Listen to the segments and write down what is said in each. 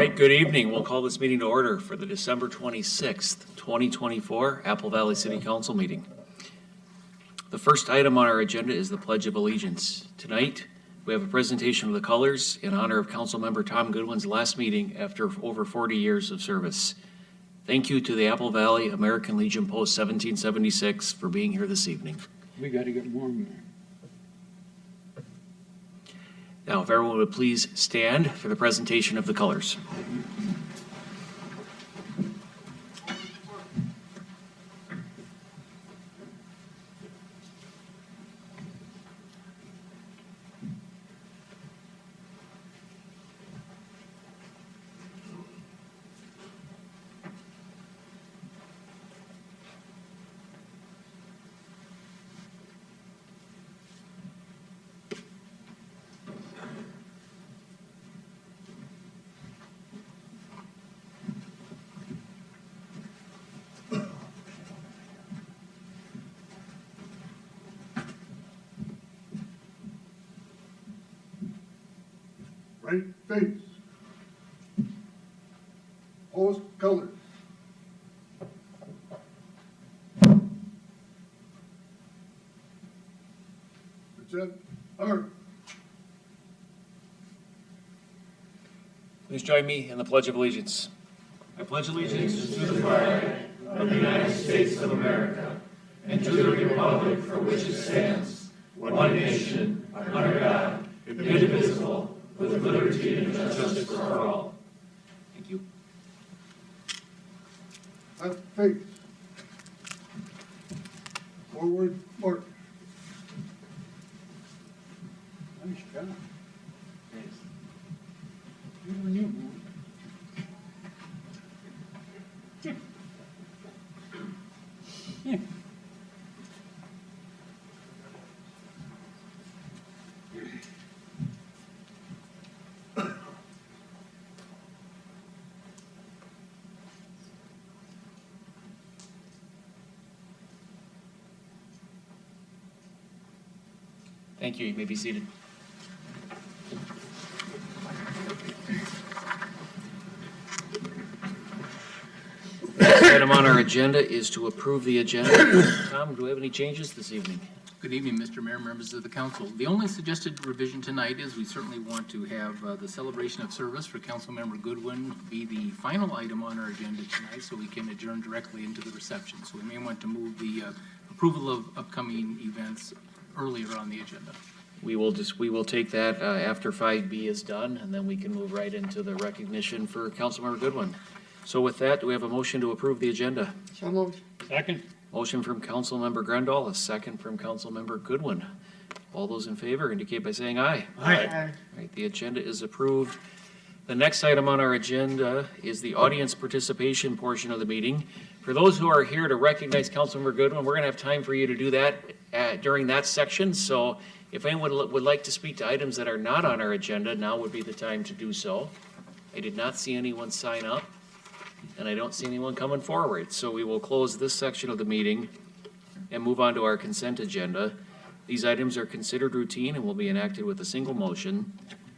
right, good evening. We'll call this meeting to order for the December 26th, 2024 Apple Valley City Council meeting. The first item on our agenda is the Pledge of Allegiance. Tonight, we have a presentation of the colors in honor of Councilmember Tom Goodwin's last meeting after over 40 years of service. Thank you to the Apple Valley American Legion Post 1776 for being here this evening. We got to get warm there. Now, if everyone would please stand for the presentation of the colors. Right face. Opposed colors. Present arms. Please join me in the Pledge of Allegiance. I pledge allegiance to the flag of the United States of America and to the republic for which it stands, one nation, under God, indivisible, with liberty and justice for all. Thank you. Left face. Forward march. Nice job. You and you, man. Yeah. Thank you. You may be seated. Next item on our agenda is to approve the agenda. Tom, do we have any changes this evening? Good evening, Mr. Mayor, members of the council. The only suggested revision tonight is we certainly want to have the celebration of service for Councilmember Goodwin be the final item on our agenda tonight so we can adjourn directly into the reception. So we may want to move the approval of upcoming events earlier on the agenda. We will take that after 5B is done, and then we can move right into the recognition for Councilmember Goodwin. So with that, do we have a motion to approve the agenda? So moved. Second. Motion from Councilmember Grandal, a second from Councilmember Goodwin. All those in favor indicate by saying aye. Aye. All right, the agenda is approved. The next item on our agenda is the audience participation portion of the meeting. For those who are here to recognize Councilmember Goodwin, we're going to have time for you to do that during that section. So if anyone would like to speak to items that are not on our agenda, now would be the time to do so. I did not see anyone sign up, and I don't see anyone coming forward. So we will close this section of the meeting and move on to our consent agenda. These items are considered routine and will be enacted with a single motion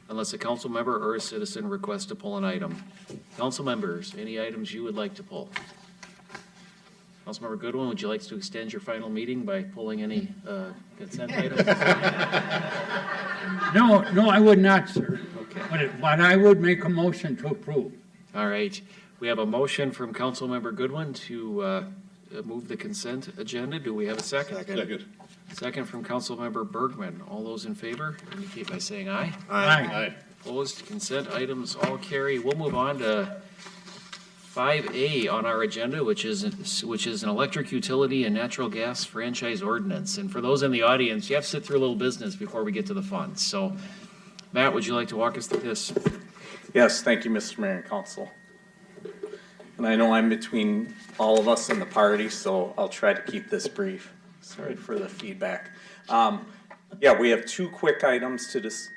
unless a council member or a citizen requests to pull an item. Council members, any items you would like to pull? Councilmember Goodwin, would you like to extend your final meeting by pulling any consent items? No, I would not, sir. Okay. But I would make a motion to approve. All right. We have a motion from Councilmember Goodwin to move the consent agenda. Do we have a second? Second. Second from Councilmember Bergman. All those in favor indicate by saying aye. Aye. Opposed? Consent items all carry. We'll move on to 5A on our agenda, which is an electric utility and natural gas franchise ordinance. And for those in the audience, you have to sit through a little business before we get to the fun. So, Matt, would you like to walk us through this? Yes, thank you, Mr. Mayor and Council. And I know I'm between all of us in the party, so I'll try to keep this brief. Sorry for the feedback. Yeah, we have two quick items to discuss.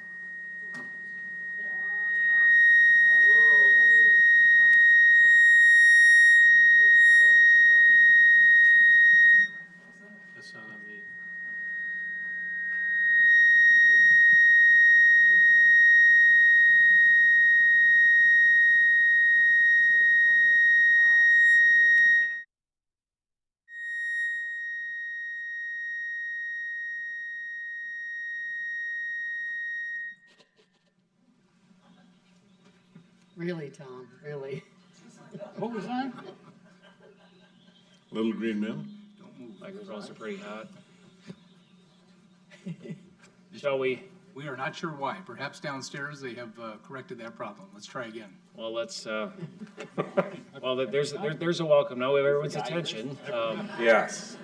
Really, Tom, really. What was on? Little Green Men? Microphones are pretty hot. Shall we? We are not sure why. Perhaps downstairs they have corrected that problem. Let's try again. Well, let's, well, there's a welcome now. We have everyone's attention. Yes.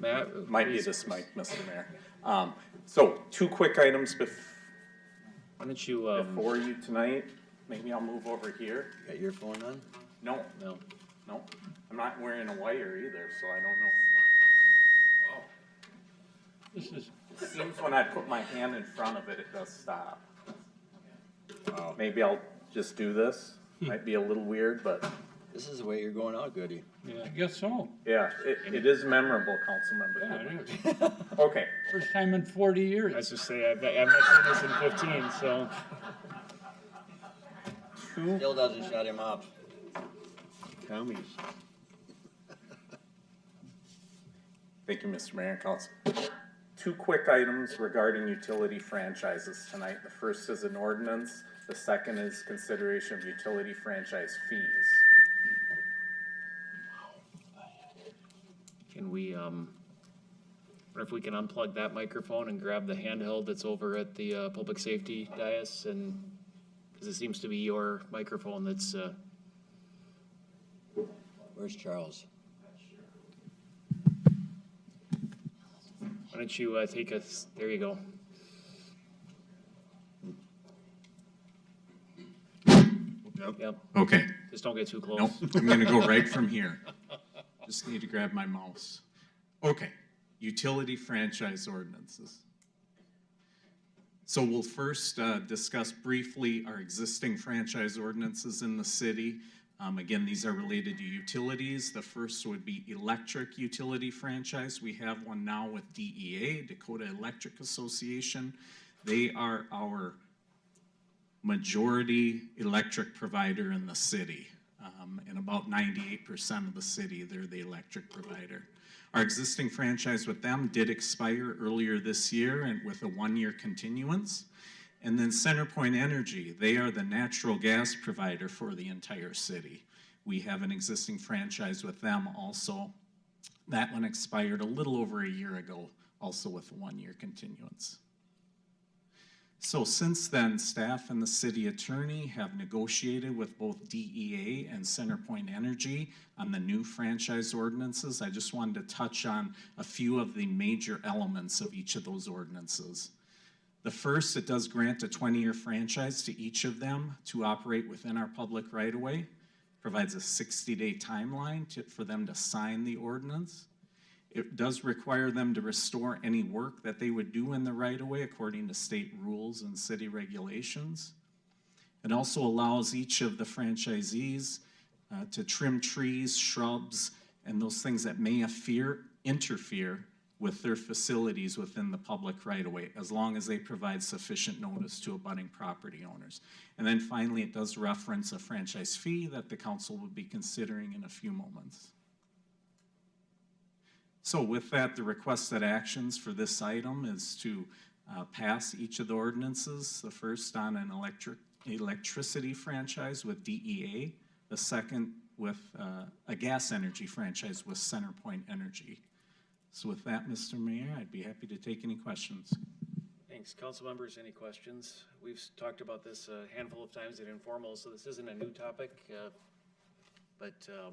Matt? Might be this mic, Mr. Mayor. So, two quick items Why don't you, before you tonight. Maybe I'll move over here. Got your phone on? No, no. no, I'm not wearing a wire either, so I don't know. This is, It seems when I put my hand in front of it, it does stop. Wow. Maybe I'll just do this. Might be a little weird, but This is the way you're going out, Goody. I guess so. yeah, it is memorable, Councilmember. Yeah, it is. Okay, First time in 40 I years. was just say, I've not seen this in 15, so. Still doesn't shut him up. Commies. thank you, Mr. Mayor and Council. Two quick items regarding utility franchises tonight. The first is an ordinance. The second is consideration of utility franchise fees. Can we, wonder if we can unplug that microphone and grab the handheld that's over at the public safety dais, and, because it seems to be your microphone that's, Where's Charles? why don't you take us, there you go. Yep, Okay, just don't get too nope, close. I'm gonna go right from here. Just need to grab my mouse. Okay, utility franchise ordinances. So we'll first discuss briefly our existing franchise ordinances in the city. Again, these are related to utilities. The first would be electric utility franchise. We have one now with DEA, Dakota Electric Association. They are our majority electric provider in the city. In about 98% of the city, they're the electric provider. Our existing franchise with them did expire earlier this year and with a 1-year continuance. And then CenterPoint Energy, they are the natural gas provider for the entire city. We have an existing franchise with them also. That one expired a little over a year ago, also with a 1-year continuance. So since then, staff and the city attorney have negotiated with both DEA and CenterPoint Energy on the new franchise ordinances. I just wanted to touch on a few of the major elements of each of those ordinances. The first, it does grant a 20-year franchise to each of them to operate within our public right-of-way. Provides a 60-day timeline for them to sign the ordinance. It does require them to restore any work that they would do in the right-of-way according to state rules and city regulations. It also allows each of the franchisees to trim trees, shrubs, and those things that may interfere with their facilities within the public right-of-way, as long as they provide sufficient notice to abutting property owners. And then finally, it does reference a franchise fee that the council will be considering in a few moments. So with that, the requested actions for this item is to pass each of the ordinances. The first on an electricity franchise with DEA, the second with a gas energy franchise with CenterPoint Energy. So with that, Mr. Mayor, I'd be happy to take any questions. Thanks. Council members, any questions? We've talked about this a handful of times at informal, so this isn't a new topic, but I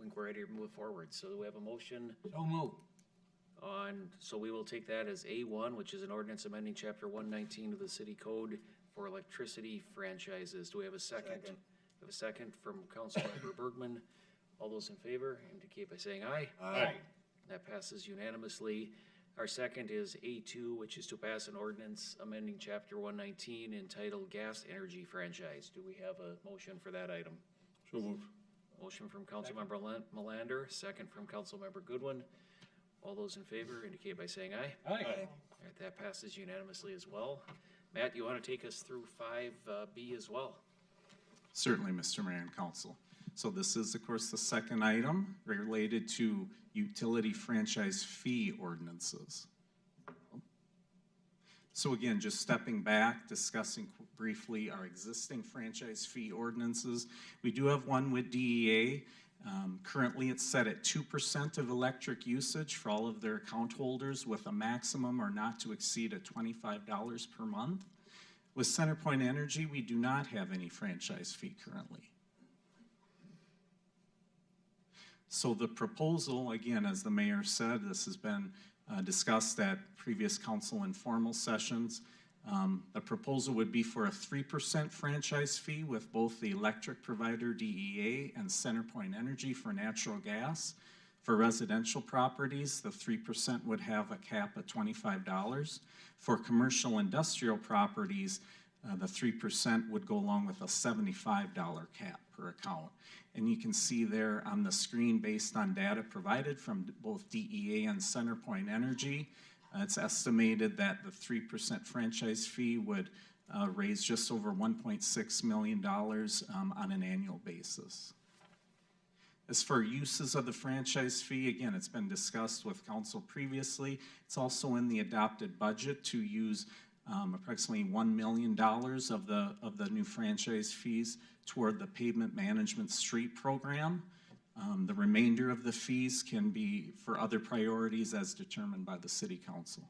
think we're ready to move forward. So we have a motion So move. so we will take that as A1, which is an ordinance amending chapter 119 of the city code for electricity franchises. Do we have a second? We have a second from Councilmember Bergman. All those in favor indicate by saying aye. Aye. That passes unanimously. Our second is A2, which is to pass an ordinance amending chapter 119 entitled Gas Energy Franchise. Do we have a motion for that item? So moved. Motion from Councilmember Melander, second from Councilmember Goodwin. All those in favor indicate by saying aye. Aye. All right, that passes unanimously as well. Matt, you want to take us through 5B as well? Certainly, Mr. Mayor and Council. So this is, of course, the second item related to utility franchise fee ordinances. So again, just stepping back, discussing briefly our existing franchise fee ordinances. We do have one with DEA. Currently, it's set at 2% of electric usage for all of their account holders with a maximum or not to exceed of $25 per month. With CenterPoint Energy, we do not have any franchise fee currently. So the proposal, again, as the mayor said, this has been discussed at previous council informal sessions. The proposal would be for a 3% franchise fee with both the electric provider DEA and CenterPoint Energy for natural gas. For residential properties, the 3% would have a cap of $25. For commercial industrial properties, the 3% would go along with a $75 cap per account. And you can see there on the screen, based on data provided from both DEA and CenterPoint Energy, it's estimated that the 3% franchise fee would raise just over $1.6 million on an annual basis. As for uses of the franchise fee, again, it's been discussed with council previously. It's also in the adopted budget to use approximately $1 million of the new franchise fees toward the pavement management street program. The remainder of the fees can be for other priorities as determined by the city council.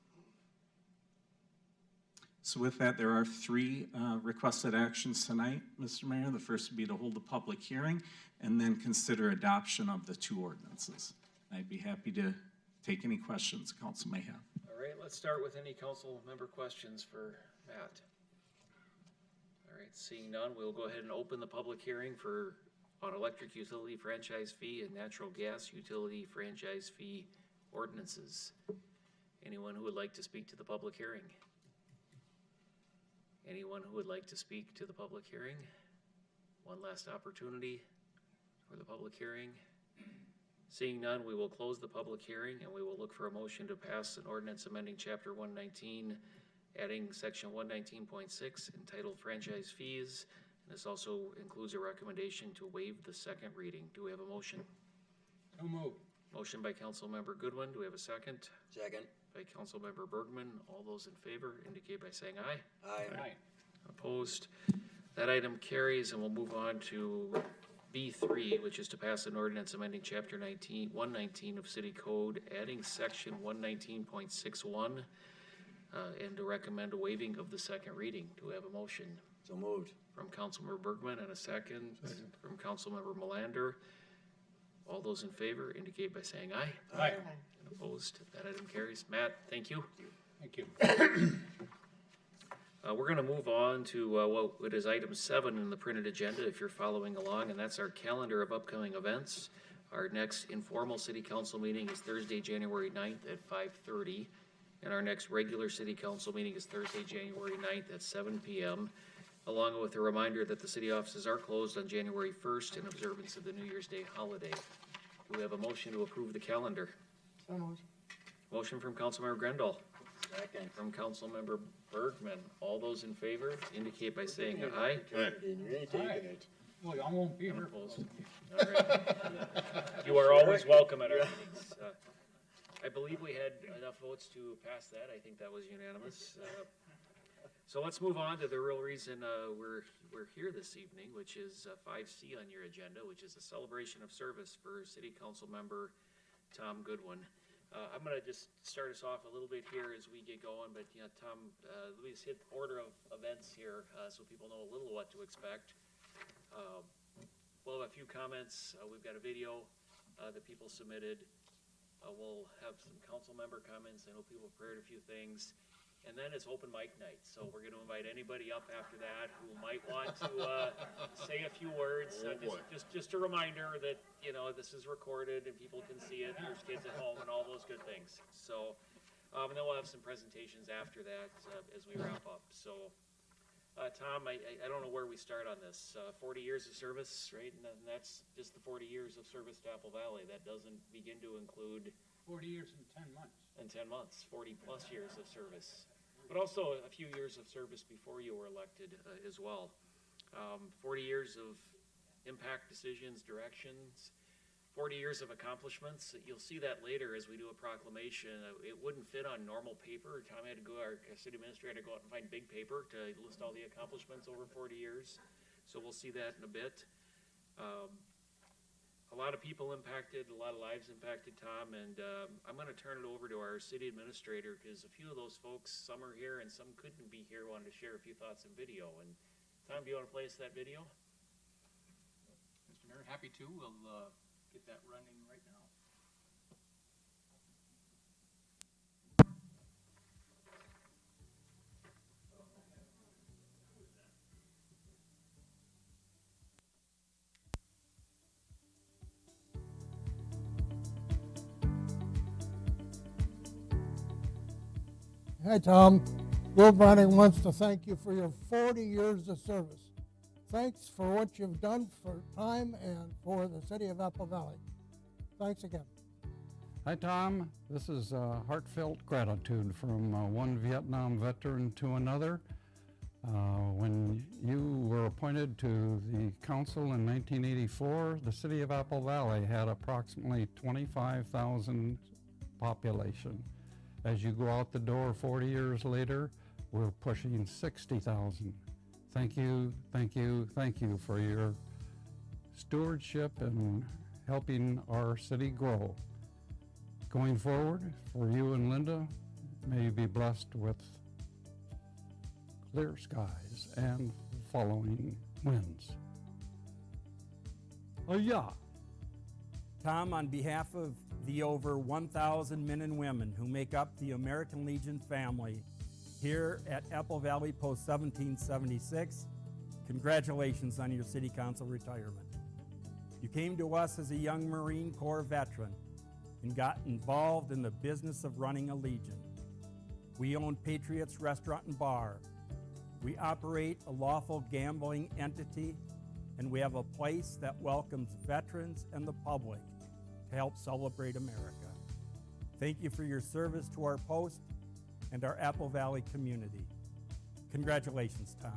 So with that, there are three requested actions tonight, Mr. Mayor. The first would be to hold a public hearing and then consider adoption of the two ordinances. I'd be happy to take any questions the council may have. All right, let's start with any council member questions for Matt. All right, seeing none, we'll go ahead and open the public hearing on electric utility franchise fee and natural gas utility franchise fee ordinances. Anyone who would like to speak to the public hearing? Anyone who would like to speak to the public hearing? One last opportunity for the public hearing. Seeing none, we will close the public hearing and we will look for a motion to pass an ordinance amending chapter 119, adding section 119.6 entitled franchise fees. And this also includes a recommendation to waive the second reading. Do we have a motion? So moved. Motion by Councilmember Goodwin. Do we have a second? Second. By Councilmember Bergman. All those in favor indicate by saying aye. Aye. Aye. Opposed? That item carries, and we'll move on to B3, which is to pass an ordinance amending chapter 119 of City Code, adding section 119.61, and to recommend a waiving of the second reading. Do we have a motion? So moved. From Councilmember Bergman and a second from Councilmember Melander. All those in favor indicate by saying aye. Aye. And opposed? That item carries. Matt, thank you. Thank you. We're going to move on to what is item 7 in the printed agenda, if you're following along, and that's our calendar of upcoming events. Our next informal city council meeting is Thursday, January 9th at 5:30, and our next regular city council meeting is Thursday, January 9th at 7 p.m., along with a reminder that the city offices are closed on January 1st in observance of the New Year's Day holiday. Do we have a motion to approve the calendar? So moved. Motion from Councilmember Grendel. Second. From Councilmember Bergman. All those in favor indicate by saying aye. You ain't taking it. Well, I won't be here. Opposed? All right. You are always welcome at our meetings. I believe we had enough votes to pass that. I think that was unanimous. So let's move on to the real reason we're here this evening, which is 5C on your agenda, which is a celebration of service for City Council Member Tom Goodwin. I'm going to just start us off a little bit here as we get going, but Tom, let me just hit the order of events here so people know a little what to expect. We'll have a few comments. We've got a video that people submitted. We'll have some council member comments. I know people prepared a few things. And then it's open mic night. So we're going to invite anybody up after that who might want to say a few words. Just a reminder that, this is recorded and people can see it. There's kids at home and all those good things. So, and then we'll have some presentations after that as we wrap up. So, Tom, I don't know where we start on this. 40 years of service, right? And that's just the 40 years of service to Apple Valley. That doesn't begin to include 40 years and 10 months. in 10 months, 40 plus years of service, but also a few years of service before you were elected as well. 40 years of impact, decisions, directions, 40 years of accomplishments. You'll see that later as we do a proclamation. It wouldn't fit on normal paper. Tom had to go, our city administrator, had to go out and find big paper to list all the accomplishments over 40 years. So we'll see that in a bit. A lot of people impacted, a lot of lives impacted, Tom, and I'm going to turn it over to our city administrator because a few of those folks, some are here and some couldn't be here, wanted to share a few thoughts in video. And Tom, do you want to play us that video? Mr. Mayor, happy to. We'll get that running right now. Hi, Tom. Bill Browning wants to thank you for your 40 years of service. Thanks for what you've done for time and for the city of Apple Valley. Thanks again. Hi, Tom. This is heartfelt gratitude from one Vietnam veteran to another. When you were appointed to the council in 1984, the city of Apple Valley had approximately 25,000 population. As you go out the door 40 years later, we're pushing 60,000. Thank you, thank you, thank you for your stewardship and helping our city grow. Going forward, for you and Linda, may you be blessed with clear skies and following winds. Oh yeah. Tom, on behalf of the over 1,000 men and women who make up the American Legion family here at Apple Valley Post 1776, congratulations on your City Council retirement. You came to us as a young Marine Corps veteran and got involved in the business of running a Legion. We own Patriots Restaurant and Bar. We operate a lawful gambling entity, and we have a place that welcomes veterans and the public to help celebrate America. Thank you for your service to our post and our Apple Valley community. Congratulations, Tom.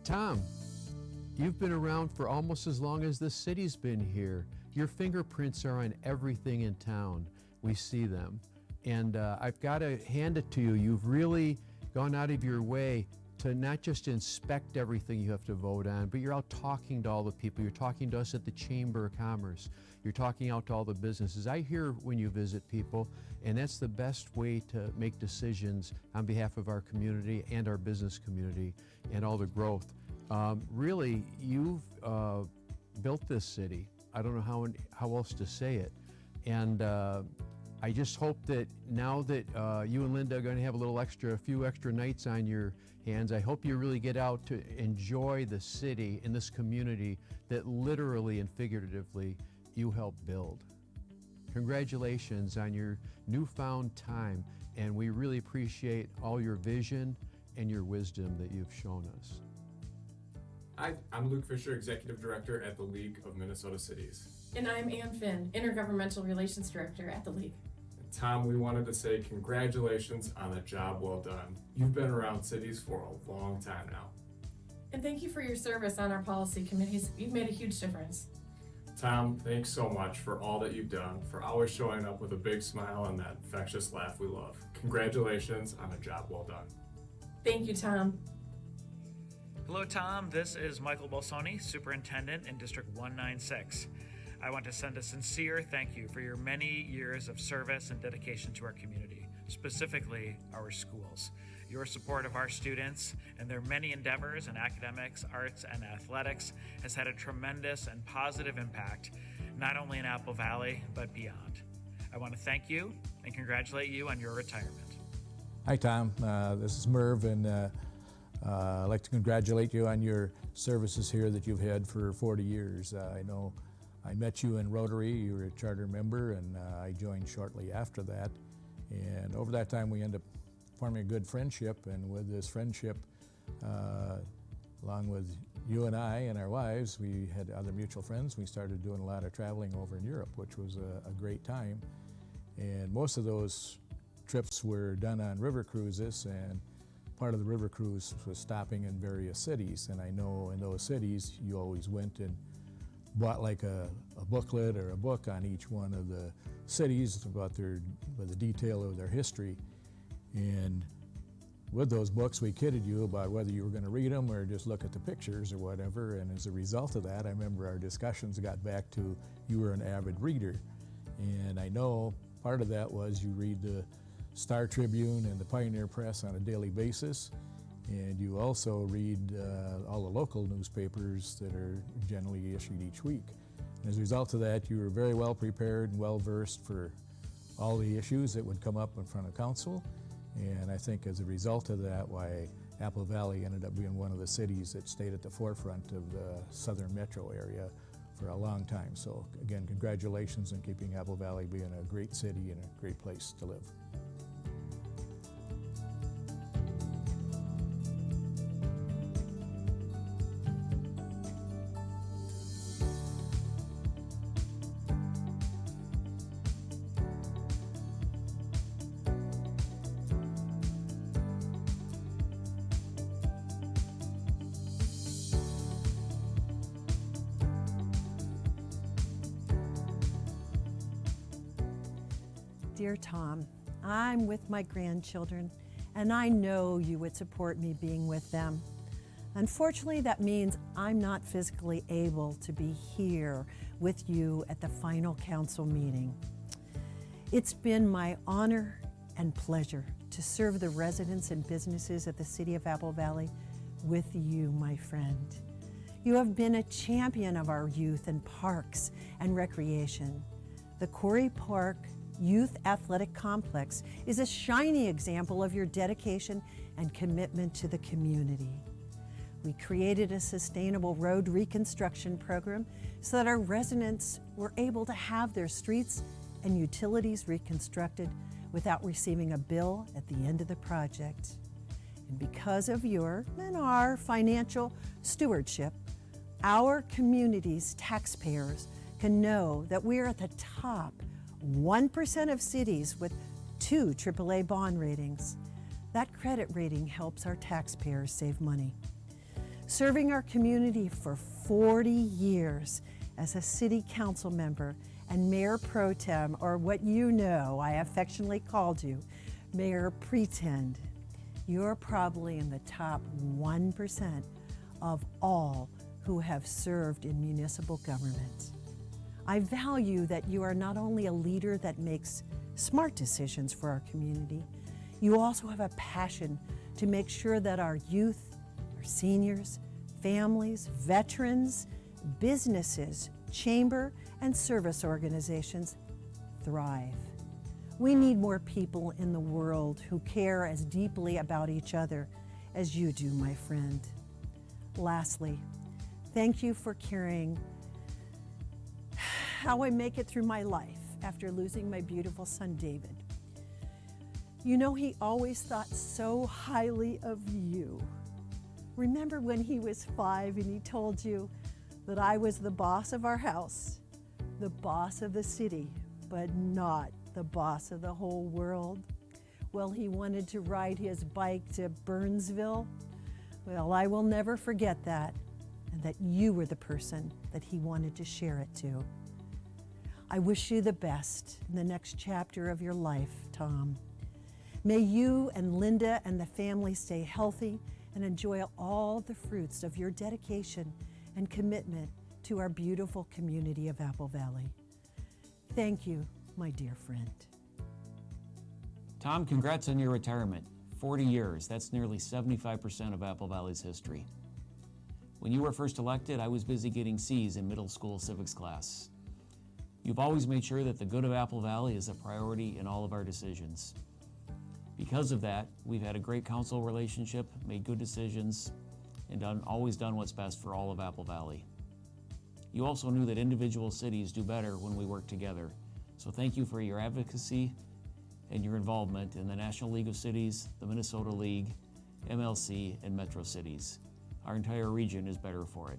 Tom, you've been around for almost as long as this city's been here. Your fingerprints are on everything in town. We see them. And I've got to hand it to you. You've really gone out of your way to not just inspect everything you have to vote on, but you're out talking to all the people. You're talking to us at the Chamber of Commerce. You're talking out to all the businesses. I hear when you visit people, and that's the best way to make decisions on behalf of our community and our business community and all the growth. Really, you've built this city. I don't know how else to say it. And I just hope that now that you and Linda are going to have a few extra nights on your hands, I hope you really get out to enjoy the city and this community that literally and figuratively you helped build. Congratulations on your newfound time, and we really appreciate all your vision and your wisdom that you've shown us. Hi, I'm Luke Fisher, Executive Director at the League of Minnesota Cities. And I'm Ann Finn, Intergovernmental Relations Director at the League. And Tom, we wanted to say congratulations on a job well done. You've been around cities for a long time now. And thank you for your service on our policy committees. You've made a huge difference. Tom, thanks so much for all that you've done, for always showing up with a big smile and that infectious laugh we love. Congratulations on a job well done. Thank you, Tom. Hello, Tom. This is Michael Bolsoni, Superintendent in District 196. I want to send a sincere thank you for your many years of service and dedication to our community, specifically our schools. Your support of our students and their many endeavors in academics, arts, and athletics has had a tremendous and positive impact, not only in Apple Valley, but beyond. I want to thank you and congratulate you on your retirement. Hi, Tom. This is Merv, and I'd like to congratulate you on your services here that you've had for 40 years. I know I met you in Rotary. You were a charter member, and I joined shortly after that. And over that time, we ended up forming a good friendship, and with this friendship, along with you and I and our wives, we had other mutual friends. We started doing a lot of traveling over in Europe, which was a great time. And most of those trips were done on river cruises, and part of the river cruise was stopping in various cities. And I know in those cities, you always went and bought like a booklet or a book on each one of the cities about the detail of their history. And with those books, we kidded you about whether you were going to read them or just look at the pictures or whatever. And as a result of that, I remember our discussions got back to you were an avid reader. And I know part of that was you read the Star Tribune and the Pioneer Press on a daily basis. And you also read all the local newspapers that are generally issued each week. And as a result of that, you were very well prepared and well versed for all the issues that would come up in front of council. And I think as a result of that, why Apple Valley ended up being one of the cities that stayed at the forefront of the southern metro area for a long time. So again, congratulations on keeping Apple Valley being a great city and a great place to live. Dear Tom, I'm with my grandchildren, and I know you would support me being with them. Unfortunately, that means I'm not physically able to be here with you at the final council meeting. It's been my honor and pleasure to serve the residents and businesses of the city of Apple Valley with you, my friend. You have been a champion of our youth in parks and recreation. The Quarry Park Youth Athletic Complex is a shining example of your dedication and commitment to the community. We created a sustainable road reconstruction program so that our residents were able to have their streets and utilities reconstructed without receiving a bill at the end of the project. And because of your and our financial stewardship, our community's taxpayers can know that we're at the top 1% of cities with 2 AAA bond ratings. That credit rating helps our taxpayers save money. Serving our community for 40 years as a city council member and mayor pro tem, or what you know I affectionately called you, Mayor Pretend, you're probably in the top 1% of all who have served in municipal government. I value that you are not only a leader that makes smart decisions for our community, you also have a passion to make sure that our youth, our seniors, families, veterans, businesses, chamber, and service organizations thrive. We need more people in the world who care as deeply about each other as you do, my friend. Lastly, thank you for caring how I make it through my life after losing my beautiful son, David. You know, he always thought so highly of you. Remember when he was 5 and he told you that I was the boss of our house, the boss of the city, but not the boss of the whole world? Well, he wanted to ride his bike to Burnsville. Well, I will never forget that, and that you were the person that he wanted to share it to. I wish you the best in the next chapter of your life, Tom. May you and Linda and the family stay healthy and enjoy all the fruits of your dedication and commitment to our beautiful community of Apple Valley. Thank you, my dear friend. Tom, congrats on your retirement. 40 years, that's nearly 75% of Apple Valley's history. When you were first elected, I was busy getting C's in middle school civics class. You've always made sure that the good of Apple Valley is a priority in all of our decisions. Because of that, we've had a great council relationship, made good decisions, and always done what's best for all of Apple Valley. You also knew that individual cities do better when we work together, so thank you for your advocacy and your involvement in the National League of Cities, the Minnesota League, MLC, and Metro Cities. our entire region is better for it.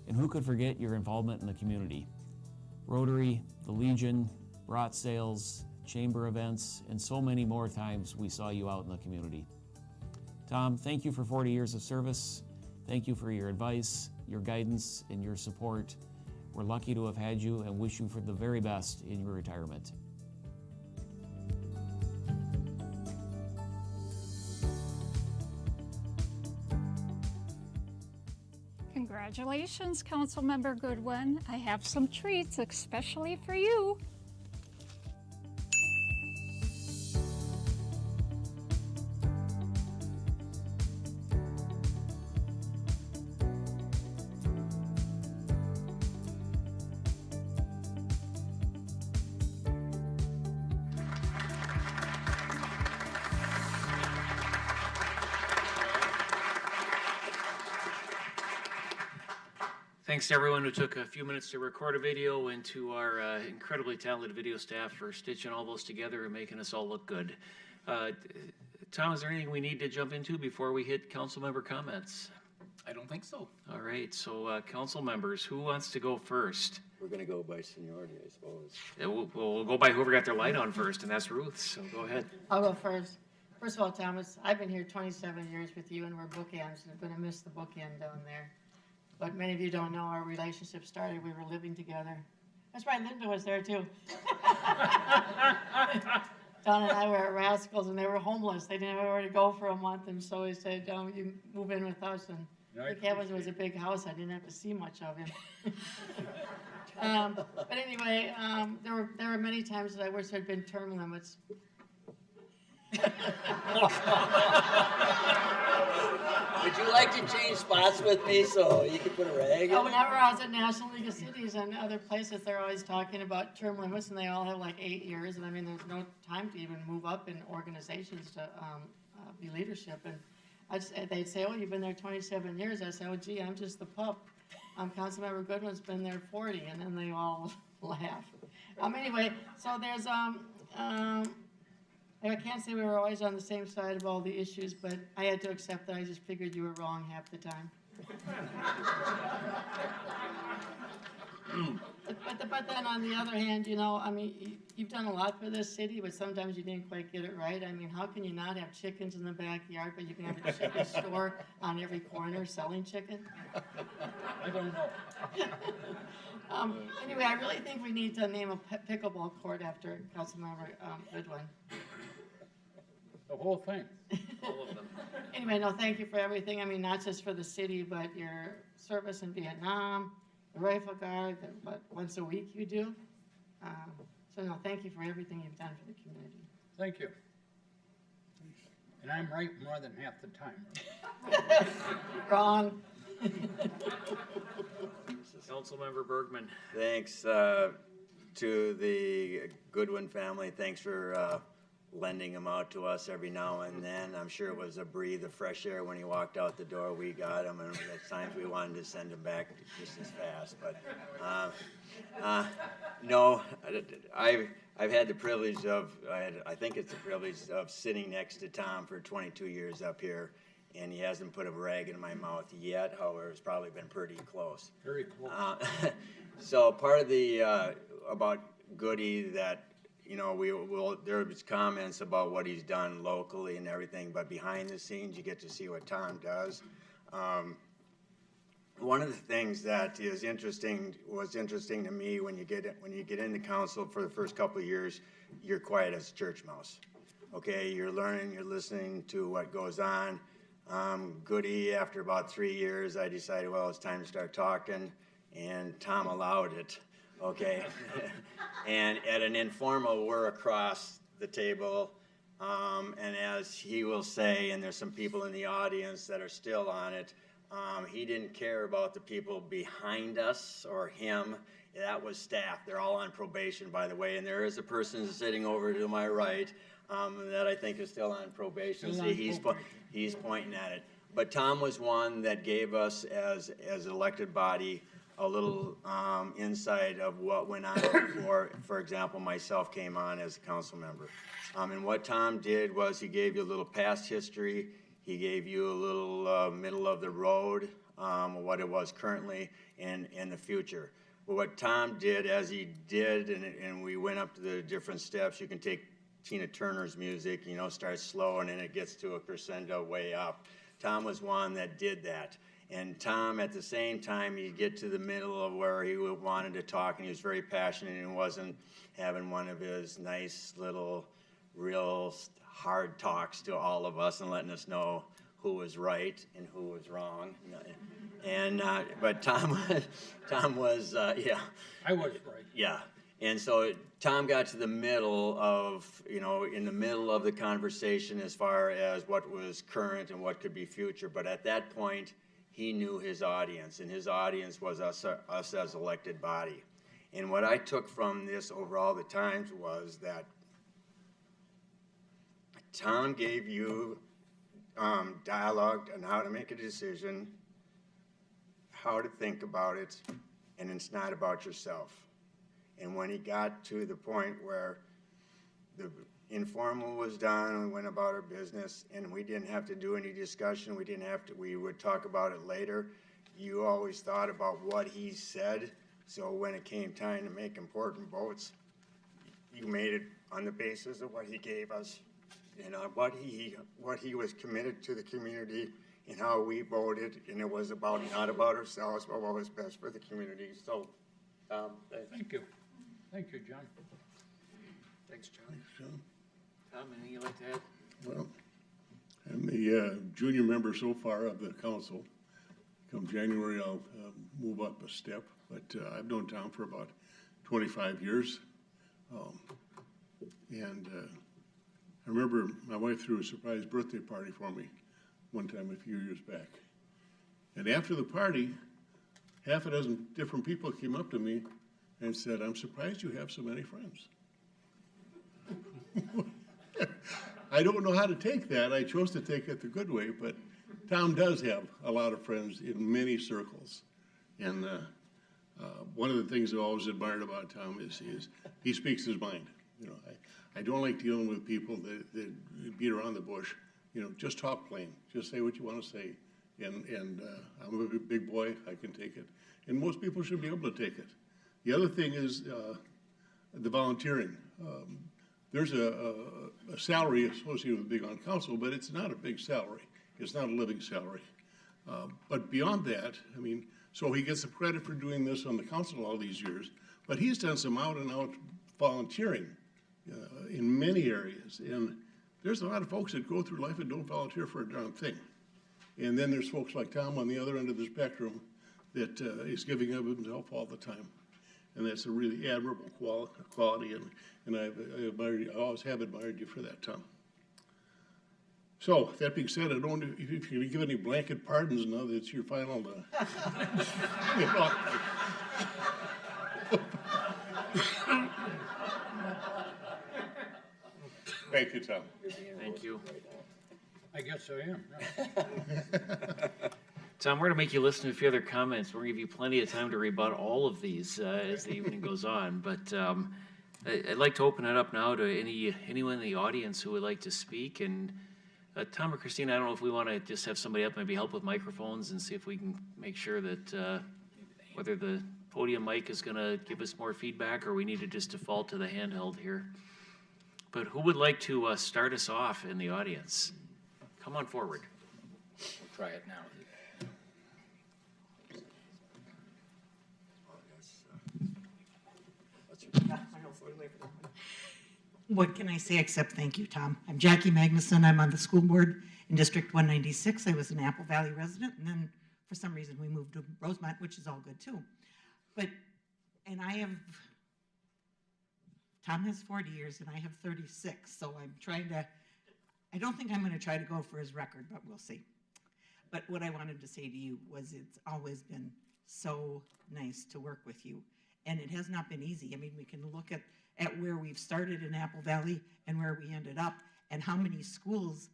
And who could forget your involvement in the community? Rotary, the Legion, brat sales, chamber events, and so many more times we saw you out in the community. Tom, thank you for 40 years of service. Thank you for your advice, your guidance, and your support. We're lucky to have had you and wish you for the very best in your retirement. Congratulations, Councilmember Goodwin. I have some treats especially for you. Thanks to everyone who took a few minutes to record a video, and to our incredibly talented video staff for stitching all those together and making us all look good. Tom, is there anything we need to jump into before we hit council member comments? I don't think so. All right, so council members, who wants to go first? We're gonna go by seniority, I suppose. Yeah, we'll go by whoever got their light on first, and that's Ruth, so go ahead. I'll go first. First of all, Thomas, I've been here 27 years with you, and we're bookends, and I'm gonna miss the bookend down there. But many of you don't know our relationship started, we were living together. That's right, Linda was there too. Don and I were at Rascals, and they were homeless. They didn't have anywhere to go for a month, and so he said, you move in with us. And the cabin was a big house. I didn't have to see much of him. But anyway, there were many times that I wish there'd been term limits. Would you like to change spots with me so you can put a rag in? Whenever I was at National League of Cities and other places, they're always talking about term limits, and they all have like 8 years. And I mean, there's no time to even move up in organizations to be leadership. And they'd say, "Oh, you've been there 27 years." I say, "Oh, gee, I'm just the pup. Councilmember Goodwin's been there 40," and then they all laugh. Anyway, so there's I can't say we were always on the same side of all the issues, but I had to accept that I just figured you were wrong half the time. But then on the other hand, you've done a lot for this city, but sometimes you didn't quite get it right. I mean, how can you not have chickens in the backyard, but you can have a chicken store on every corner selling chicken? I don't know. Anyway, I really think we need to name a pickleball court after Councilmember Goodwin. The whole thing. All of them. Anyway, no, thank you for everything. I mean, not just for the city, but your service in Vietnam, the Rifle Guard, what, once a week you do. So no, thank you for everything you've done for the community. Thank you. And I'm right more than half the time. Wrong. Councilmember Bergman. Thanks to the Goodwin family. Thanks for lending him out to us every now and then. I'm sure it was a breath of fresh air when he walked out the door. We got him, and at times we wanted to send him back just as fast. But no, I've had the privilege of, I think it's the privilege of sitting next to Tom for 22 years up here, and he hasn't put a rag in my mouth yet. However, it's probably been pretty close. Very close. So part of the about Goody that, there was comments about what he's done locally and everything, but behind the scenes, you get to see what Tom does. One of the things that was interesting to me when you get into council for the first couple of years, you're quiet as a church mouse. Okay, you're learning, you're listening to what goes on. Goody, after about 3 years, I decided, well, it's time to start talking, and Tom allowed it. Okay, and at an informal, we're across the table, and as he will say, and there's some people in the audience that are still on it, he didn't care about the people behind us or him. That was staff. They're all on probation, by the way, and there is a person sitting over to my right that I think is still on probation. See, he's pointing at it. But Tom was one that gave us, as an elected body, a little insight of what went on before, for example, myself came on as a council member. And what Tom did was he gave you a little past history. He gave you a little middle of the road, what it was currently and the future. But what Tom did, as he did, and we went up to the different steps, you can take Tina Turner's music, you know, starts slow and then it gets to a crescendo way up. Tom was one that did that. And Tom, at the same time, he'd get to the middle of where he wanted to talk, and he was very passionate and wasn't having one of his nice little, real hard talks to all of us and letting us know who was right and who was wrong. And but Tom was yeah. I was right. Yeah. And so Tom got to the middle of, you know, in the middle of the conversation as far as what was current and what could be future. But at that point, he knew his audience, and his audience was us as elected body. And what I took from this over all the times was that Tom gave you dialogue on how to make a decision, how to think about it, and it's not about yourself. And when he got to the point where the informal was done, we went about our business, and we didn't have to do any discussion, we would talk about it later. You always thought about what he said, so when it came time to make important votes, you made it on the basis of what he gave us, and what he was committed to the community, and how we voted, and it was not about ourselves, but what was best for the community. So, Thank you. Thank you, John. Thanks, John. Thanks, John. Tom, anything you'd like to add? Well, I'm the junior member so far of the council. Come January, I'll move up a step, but I've known Tom for about 25 years. And I remember my wife threw a surprise birthday party for me one time a few years back. And after the party, half a dozen different people came up to me and said, "I'm surprised you have so many friends." I don't know how to take that. I chose to take it the good way, but Tom does have a lot of friends in many circles. And one of the things I've always admired about Tom is he speaks his mind. You know, I don't like dealing with people that beat around the bush. You know, just talk plain. Just say what you want to say. And I'm a big boy. I can take it. And most people should be able to take it. The other thing is the volunteering. There's a salary associated with being on council, but it's not a big salary. It's not a living salary. But beyond that, I mean, so he gets the credit for doing this on the council all these years, but he's done some out-and-out volunteering in many areas. And there's a lot of folks that go through life and don't volunteer for a darn thing. And then there's folks like Tom on the other end of the spectrum that is giving of himself all the time. And that's a really admirable quality, and I always have admired you for that, Tom. So, that being said, I don't know if you're going to give any blanket pardons now that it's your final. You know. Thank you, Tom. Thank you. I guess I am. Tom, we're going to make you listen to a few other comments. We're going to give you plenty of time to rebut all of these as the evening goes on. But I'd like to open it up now to anyone in the audience who would like to speak. And Tom or Christina, I don't know if we want to just have somebody up, maybe help with microphones and see if we can make sure that whether the podium mic is going to give us more feedback or we need to just default to the handheld here. But who would like to start us off in the audience? Come on forward. We'll try it now. What can I say except thank you, Tom? I'm Jackie Magnuson. I'm on the school board in District 196. I was an Apple Valley resident, and then for some reason we moved to Rosemont, which is all good too. Tom has 40 years and I have 36, so I don't think I'm going to try to go for his record, but we'll see. But what I wanted to say to you was it's always been so nice to work with you, and it has not been easy. I mean, we can look at where we've started in Apple Valley and where we ended up, and how many schools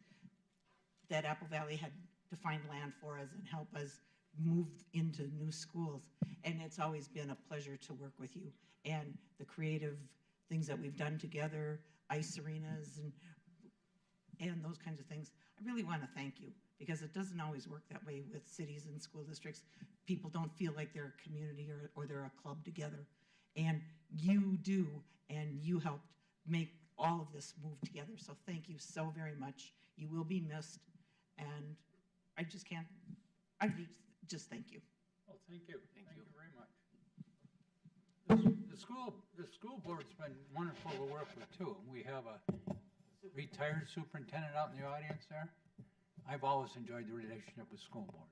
that Apple Valley had to find land for us and help us move into new schools. And it's always been a pleasure to work with you, and the creative things that we've done together, ice arenas, and and those kinds of things. I really want to thank you, because it doesn't always work that way with cities and school districts. People don't feel like they're a community or they're a club together. And you do, and you helped make all of this move together. So thank you so very much. You will be missed, and I just can't, just thank you. Oh, thank you. Thank you very much. The school board's been wonderful to work with too. We have a retired superintendent out in the audience there. I've always enjoyed the relationship with school board.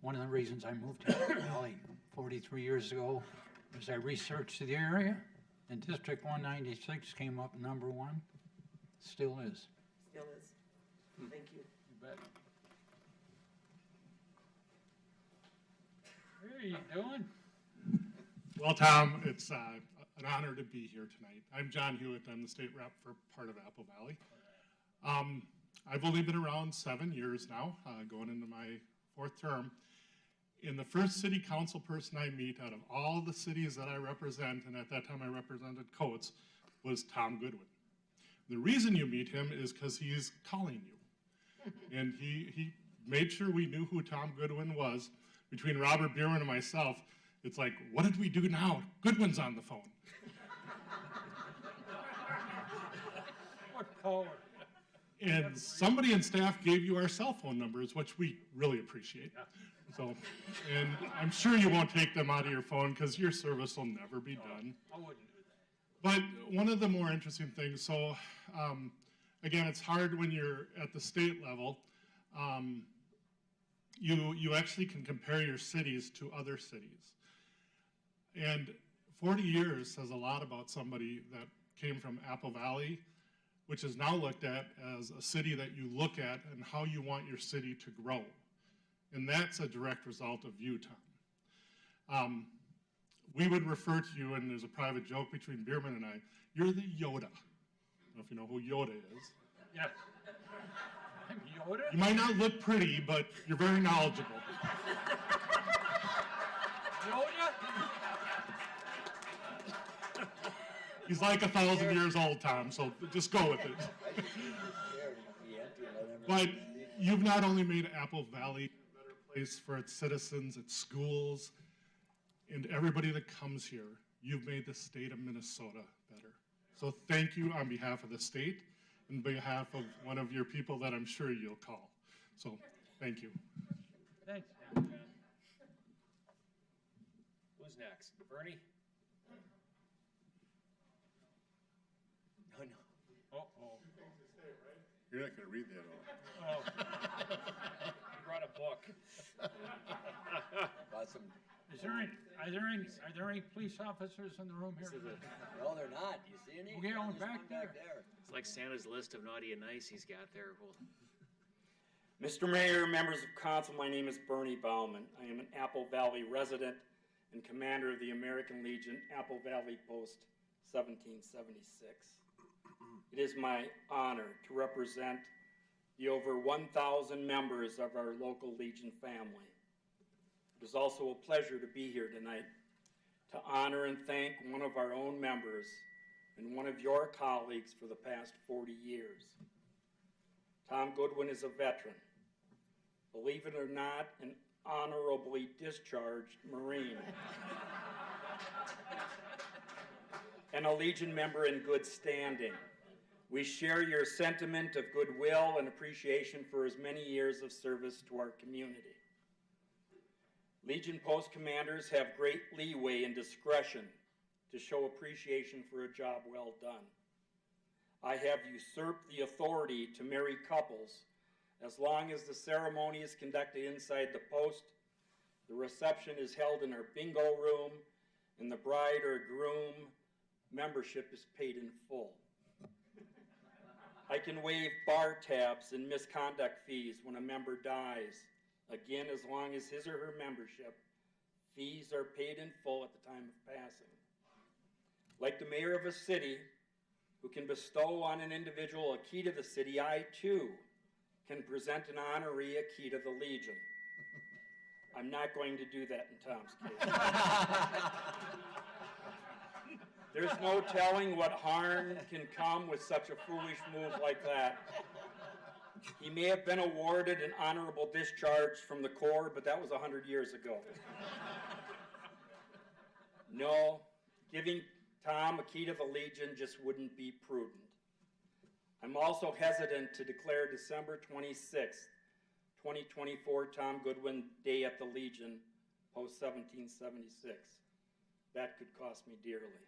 One of the reasons I moved to Apple Valley 43 years ago was I researched the area, and District 196 came up number one. Still is. Still is. Thank you. You bet. How are you doing? Well, Tom, it's an honor to be here tonight. I'm John Hewitt. I'm the state rep for part of Apple Valley. I've only been around 7 years now, going into my 4th term. And the first city council person I meet out of all the cities that I represent, and at that time I represented Coates, was Tom Goodwin. The reason you meet him is because he's calling you. And he made sure we knew who Tom Goodwin was. Between Robert Bierman and myself, it's like, what did we do now? Goodwin's on the phone. What color? And somebody in staff gave you our cell phone numbers, which we really appreciate. So, and I'm sure you won't take them out of your phone because your service will never be done. I wouldn't do that. But one of the more interesting things, so again, it's hard when you're at the state level. You actually can compare your cities to other cities. And 40 years says a lot about somebody that came from Apple Valley, which is now looked at as a city that you look at and how you want your city to grow. And that's a direct result of you, Tom. We would refer to you, and there's a private joke between Bierman and I, you're the Yoda. I don't know if you know who Yoda is. Yes. I'm Yoda? You might not look pretty, but you're very knowledgeable. Yoda? He's like 1,000 years old, Tom, so just go with it. But you've not only made Apple Valley a better place for its citizens, its schools, and everybody that comes here, you've made the state of Minnesota better. So thank you on behalf of the state and behalf of one of your people that I'm sure you'll call. So thank you. Thanks. Who's next? Bernie? No, no. Uh-oh. You're not going to read that all. Oh. You brought a book. Bought some. Are there any police officers in the room here? No, they're not. Do you see any? Okay, on There's back one there. It's like Santa's list of naughty and nice he's got there. Well, Mr. Mayor, members of council, my name is Bernie Bauman. I am an Apple Valley resident and commander of the American Legion Apple Valley Post 1776. It is my honor to represent the over 1,000 members of our local Legion family. It is also a pleasure to be here tonight to honor and thank one of our own members and one of your colleagues for the past 40 years. Tom Goodwin is a veteran, believe it or not, an honorably discharged Marine, and a Legion member in good standing. We share your sentiment of goodwill and appreciation for his many years of service to our community. Legion post commanders have great leeway and discretion to show appreciation for a job well done. I have usurped the authority to marry couples as long as the ceremony is conducted inside the post, the reception is held in our bingo room, and the bride or groom membership is paid in full. I can waive bar tabs and misconduct fees when a member dies, again, as long as his or her membership fees are paid in full at the time of passing. Like the mayor of a city who can bestow on an individual a key to the city, I too can present an honoree a key to the Legion. I'm not going to do that in Tom's case. There's no telling what harm can come with such a foolish move like that. He may have been awarded an honorable discharge from the Corps, but that was 100 years ago. No, giving Tom a key to the Legion just wouldn't be prudent. I'm also hesitant to declare December 26th, 2024 Tom Goodwin Day at the Legion, post 1776. That could cost me dearly.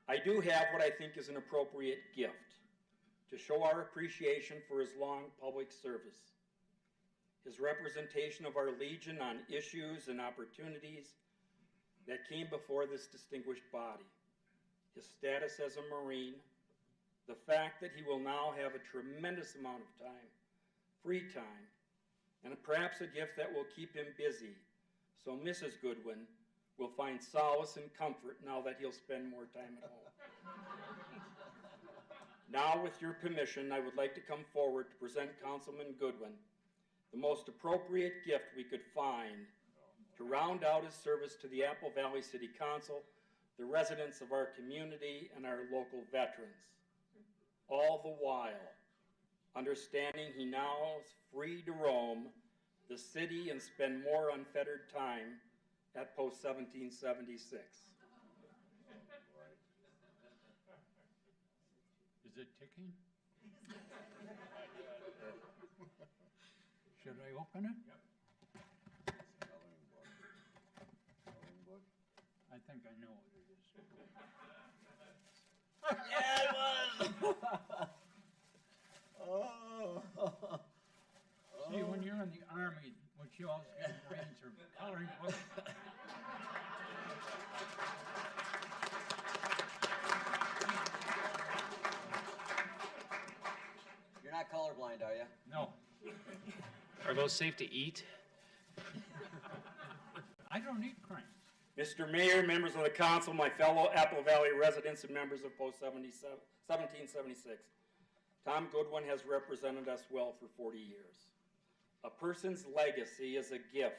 I do have what I think is an appropriate gift to show our appreciation for his long public service. His representation of our Legion on issues and opportunities that came before this distinguished body. His status as a Marine, the fact that he will now have a tremendous amount of time, free time, and perhaps a gift that will keep him busy, so Mrs. Goodwin will find solace and comfort now that he'll spend more time at home. Now, with your permission, I would like to come forward to present Councilman Goodwin the most appropriate gift we could find to round out his service to the Apple Valley City Council, the residents of our community, and our local veterans. All the while, understanding he now is free to roam the city and spend more unfettered time at post 1776. Is it ticking? Should I open it? Yep. I think I know what it is. Yeah, it was! Oh. See, when you're in the Army, what you always get Marines are coloring books. You're not colorblind, are you? No. Are those safe to eat? I don't eat crayons. Mr. Mayor, members of the council, my fellow Apple Valley residents and members of post 1776, Tom Goodwin has represented us well for 40 years. A person's legacy is a gift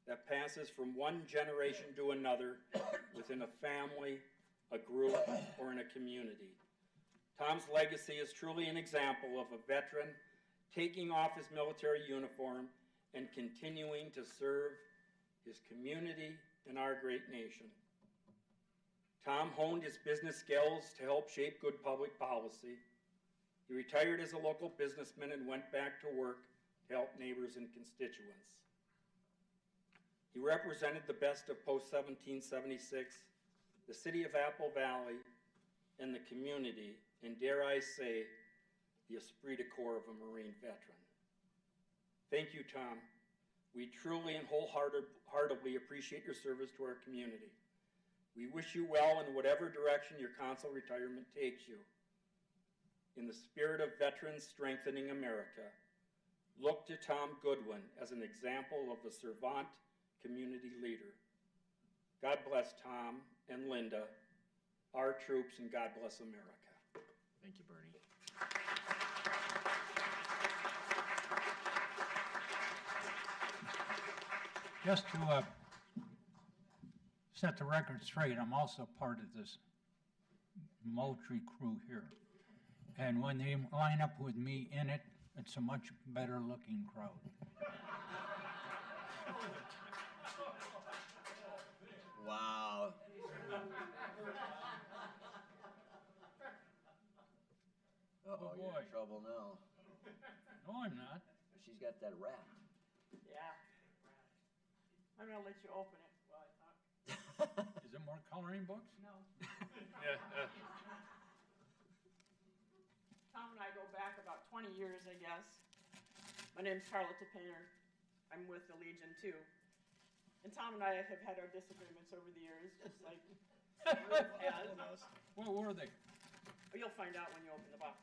that passes from one generation to another within a family, a group, or in a community. Tom's legacy is truly an example of a veteran taking off his military uniform and continuing to serve his community and our great nation. Tom honed his business skills to help shape good public policy. He retired as a local businessman and went back to work to help neighbors and constituents. He represented the best of post-1776, the city of Apple Valley, and the community, and dare I say, the esprit de corps of a Marine veteran. Thank you, Tom. We truly and wholeheartedly appreciate your service to our community. We wish you well in whatever direction your council retirement takes you. In the spirit of veterans strengthening America, look to Tom Goodwin as an example of a servant community leader. God bless Tom and Linda, our troops, and God bless America. Thank you, Bernie. Just to set the record straight, I'm also part of this Moultrie crew here. And when they line up with me in it, it's a much better looking crowd. Wow. Uh-oh, you're in trouble now. No, I'm not. She's got that wrapped. Yeah. I'm gonna let you open it while I talk. Is it more coloring books? No. Yeah. Tom and I go back about 20 years, I guess. My name's Carlotta Painter. I'm with the Legion too. And Tom and I have had our disagreements over the years, just like Ruth has. What were they? Well, you'll find out when you open the box.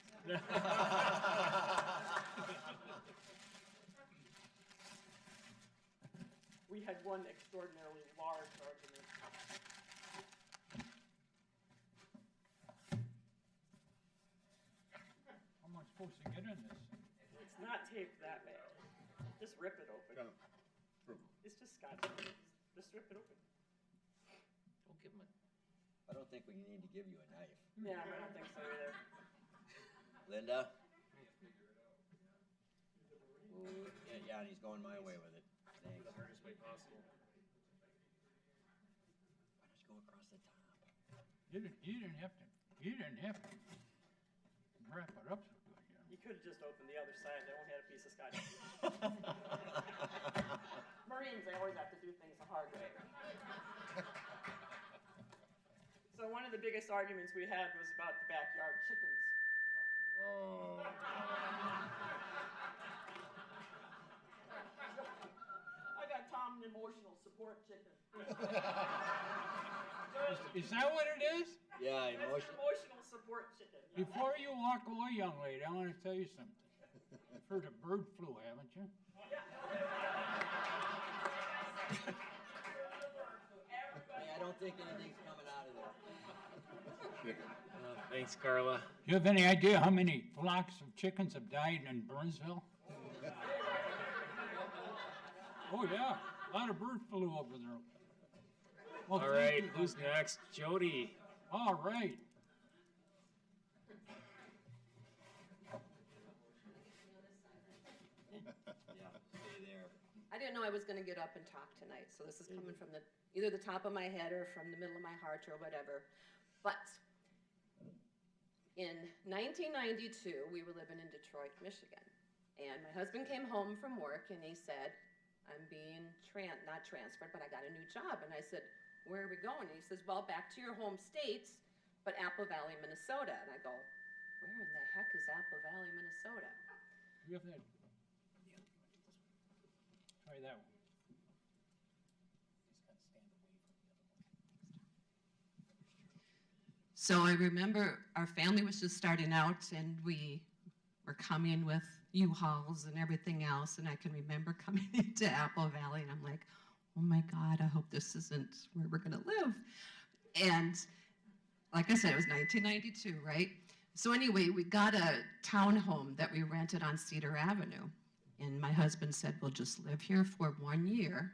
We had one extraordinarily large argument. How am I supposed to get in this? It's not taped that way. Just rip it open. It's just scotch. Just rip it open. Don't give him I don't think we need to give you a knife. Yeah, I don't think so either. Linda? Yeah, and he's going my way with it. Thanks. The hardest way possible. Let's go across the top. You didn't have to wrap it up so good, you know. You could have just opened the other side. They only had a piece of scotch. Marines, they always have to do things the hard way. So one of the biggest arguments we had was about the backyard chickens. Oh. I got Tom an emotional support chicken. Is that what it is? Yeah, That's an emotional support chicken. Yeah. Before you walk away, young lady, I want to tell you something. You've heard of bird flu, haven't you? Hey, I don't think anything's coming out of there. Thanks, Carla. Do you have any idea how many flocks of chickens have died in Burnsville? Oh, yeah. A lot of bird flu over there. Well, All right, who's next? Jody. All right. I didn't know I was going to get up and talk tonight, so this is coming from either the top of my head or from the middle of my heart or whatever. But in 1992, we were living in Detroit, Michigan, and my husband came home from work and he said, I'm being not transferred, but I got a new job. And I said, where are we going? And he says, well, back to your home state, but Apple Valley, Minnesota. And I go, where in the heck is Apple Valley, Minnesota? You have that. Try that one. So I remember our family was just starting out and we were coming with U-Hauls and everything else. And I can remember coming into Apple Valley and I'm like, oh my God, I hope this isn't where we're gonna live. And like I said, it was 1992, right? So anyway, we got a townhome that we rented on Cedar Avenue. And my husband said, we'll just live here for 1 year.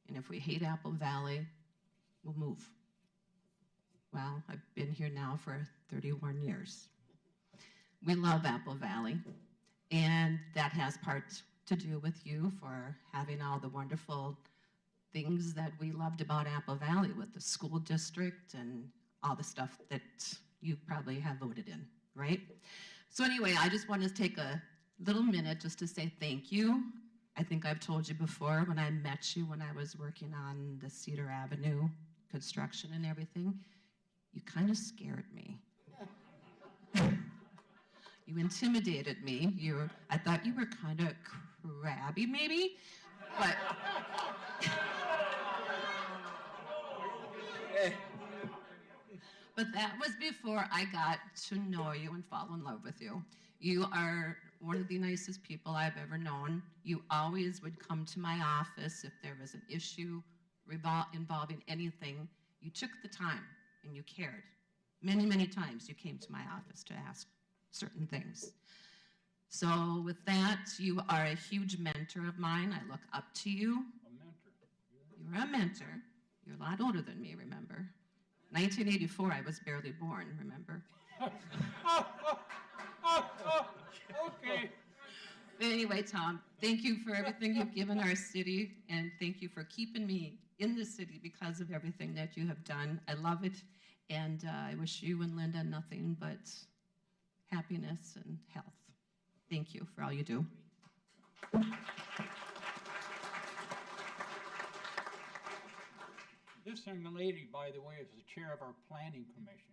And if we hate Apple Valley, we'll move. Well, I've been here now for 31 years. We love Apple Valley, and that has part to do with you for having all the wonderful things that we loved about Apple Valley with the school district and all the stuff that you probably have voted in, right? So anyway, I just want to take a little minute just to say thank you. I think I've told you before when I met you when I was working on the Cedar Avenue construction and everything, you kind of scared me. You intimidated me. I thought you were kind of crabby maybe, but but that was before I got to know you and fall in love with you. You are one of the nicest people I've ever known. You always would come to my office if there was an issue involving anything. You took the time and you cared. Many, many times you came to my office to ask certain things. So with that, you are a huge mentor of mine. I look up to you. A mentor. You're a mentor. You're a lot older than me, remember? 1984, I was barely born, remember? Okay. But anyway, Tom, thank you for everything you've given our city, and thank you for keeping me in the city because of everything that you have done. I love it, and I wish you and Linda nothing but happiness and health. Thank you for all you do. This young lady, by the way, is the chair of our planning commission.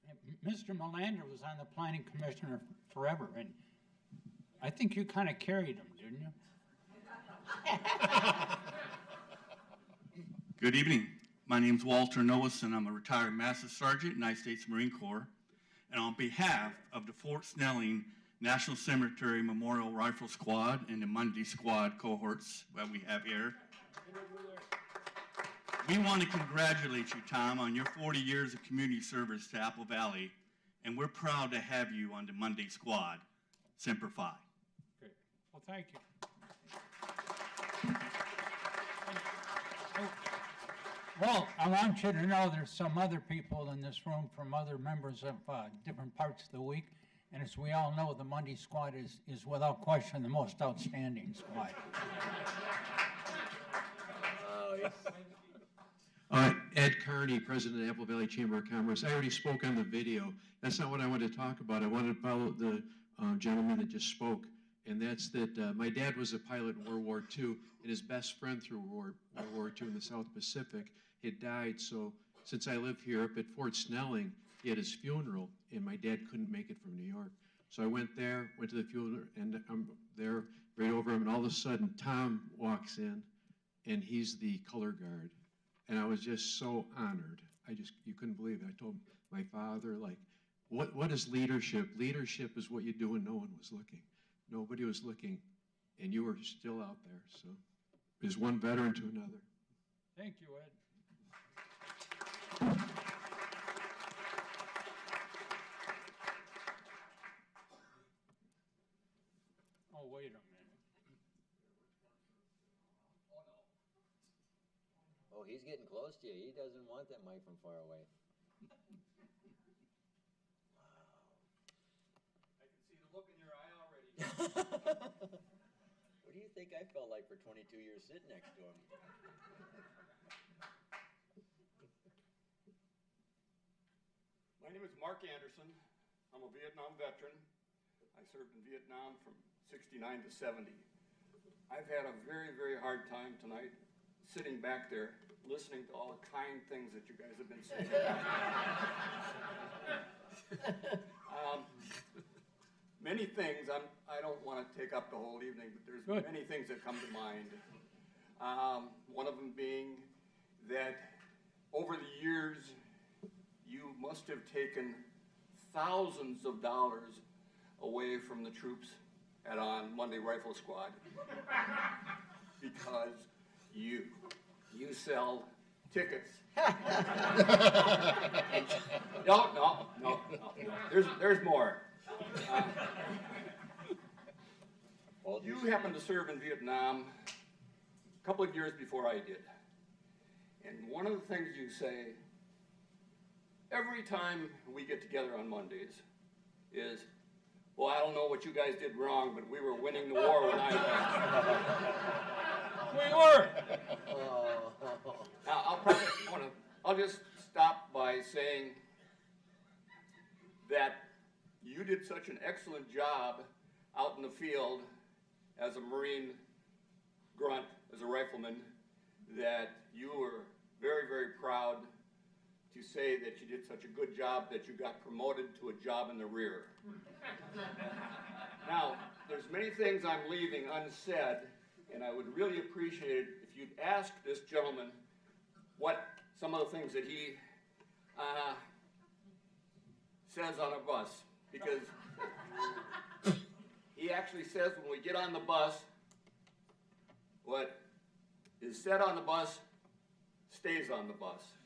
And Mr. Melander was on the planning commission forever, and I think you kind of carried him, didn't you? Good evening. My name's Walter Noes, and I'm a retired Master Sergeant, United States Marine Corps. And on behalf of the Fort Snelling National Cemetery Memorial Rifle Squad and the Monday Squad cohorts that we have here, we want to congratulate you, Tom, on your 40 years of community service to Apple Valley, and we're proud to have you on the Monday Squad. Semper Fi. Good. Well, thank you. Well, I want you to know there's some other people in this room from other members of different parts of the week, And as we all know, the Monday squad is without question the most outstanding squad. Ed Carney, President of Apple Valley Chamber of Commerce. I already spoke on the video. That's not what I wanted to talk about. I wanted to follow the gentleman that just spoke, and that's that my dad was a pilot in World War II, and his best friend through World War II in the South Pacific had died. So since I live here up at Fort Snelling, he had his funeral, and my dad couldn't make it from New York. So I went there, went to the funeral, and I'm there right over him, and all of a sudden Tom walks in, and he's the color guard. And I was just so honored. You couldn't believe it. I told my father, like, what is leadership? Leadership is what you do when no one was looking. Nobody was looking, and you were still out there. So there's one veteran to another. Thank you, Ed. Oh, wait a minute. Oh, he's getting close to you. He doesn't want that mic from far away. I can see the look in your eye already. What do you think I felt like for 22 years sitting next to him? My name is Mark Anderson. I'm a Vietnam veteran. I served in Vietnam from 69 to 70. I've had a very, very hard time tonight sitting back there listening to all the kind things that you guys have been saying. Many things, I don't want to take up the whole evening, but there's many things that come to mind. One of them being that over the years, you must have taken thousands of dollars away from the troops on Monday Rifle Squad because you sell tickets. No. There's more. You happened to serve in Vietnam a couple of years before I did. And one of the things you say every time we get together on Mondays is, well, I don't know what you guys did wrong, but we were winning the war when I was. We were. Now, I'll just stop by saying that you did such an excellent job out in the field as a Marine grunt, as a rifleman, that you were very, very proud to say that you did such a good job that you got promoted to a job in the rear. Now, there's many things I'm leaving unsaid, and I would really appreciate it if you'd ask this gentleman what some of the things that he says on a bus, because he actually says when we get on the bus, what is said on the bus stays on the bus.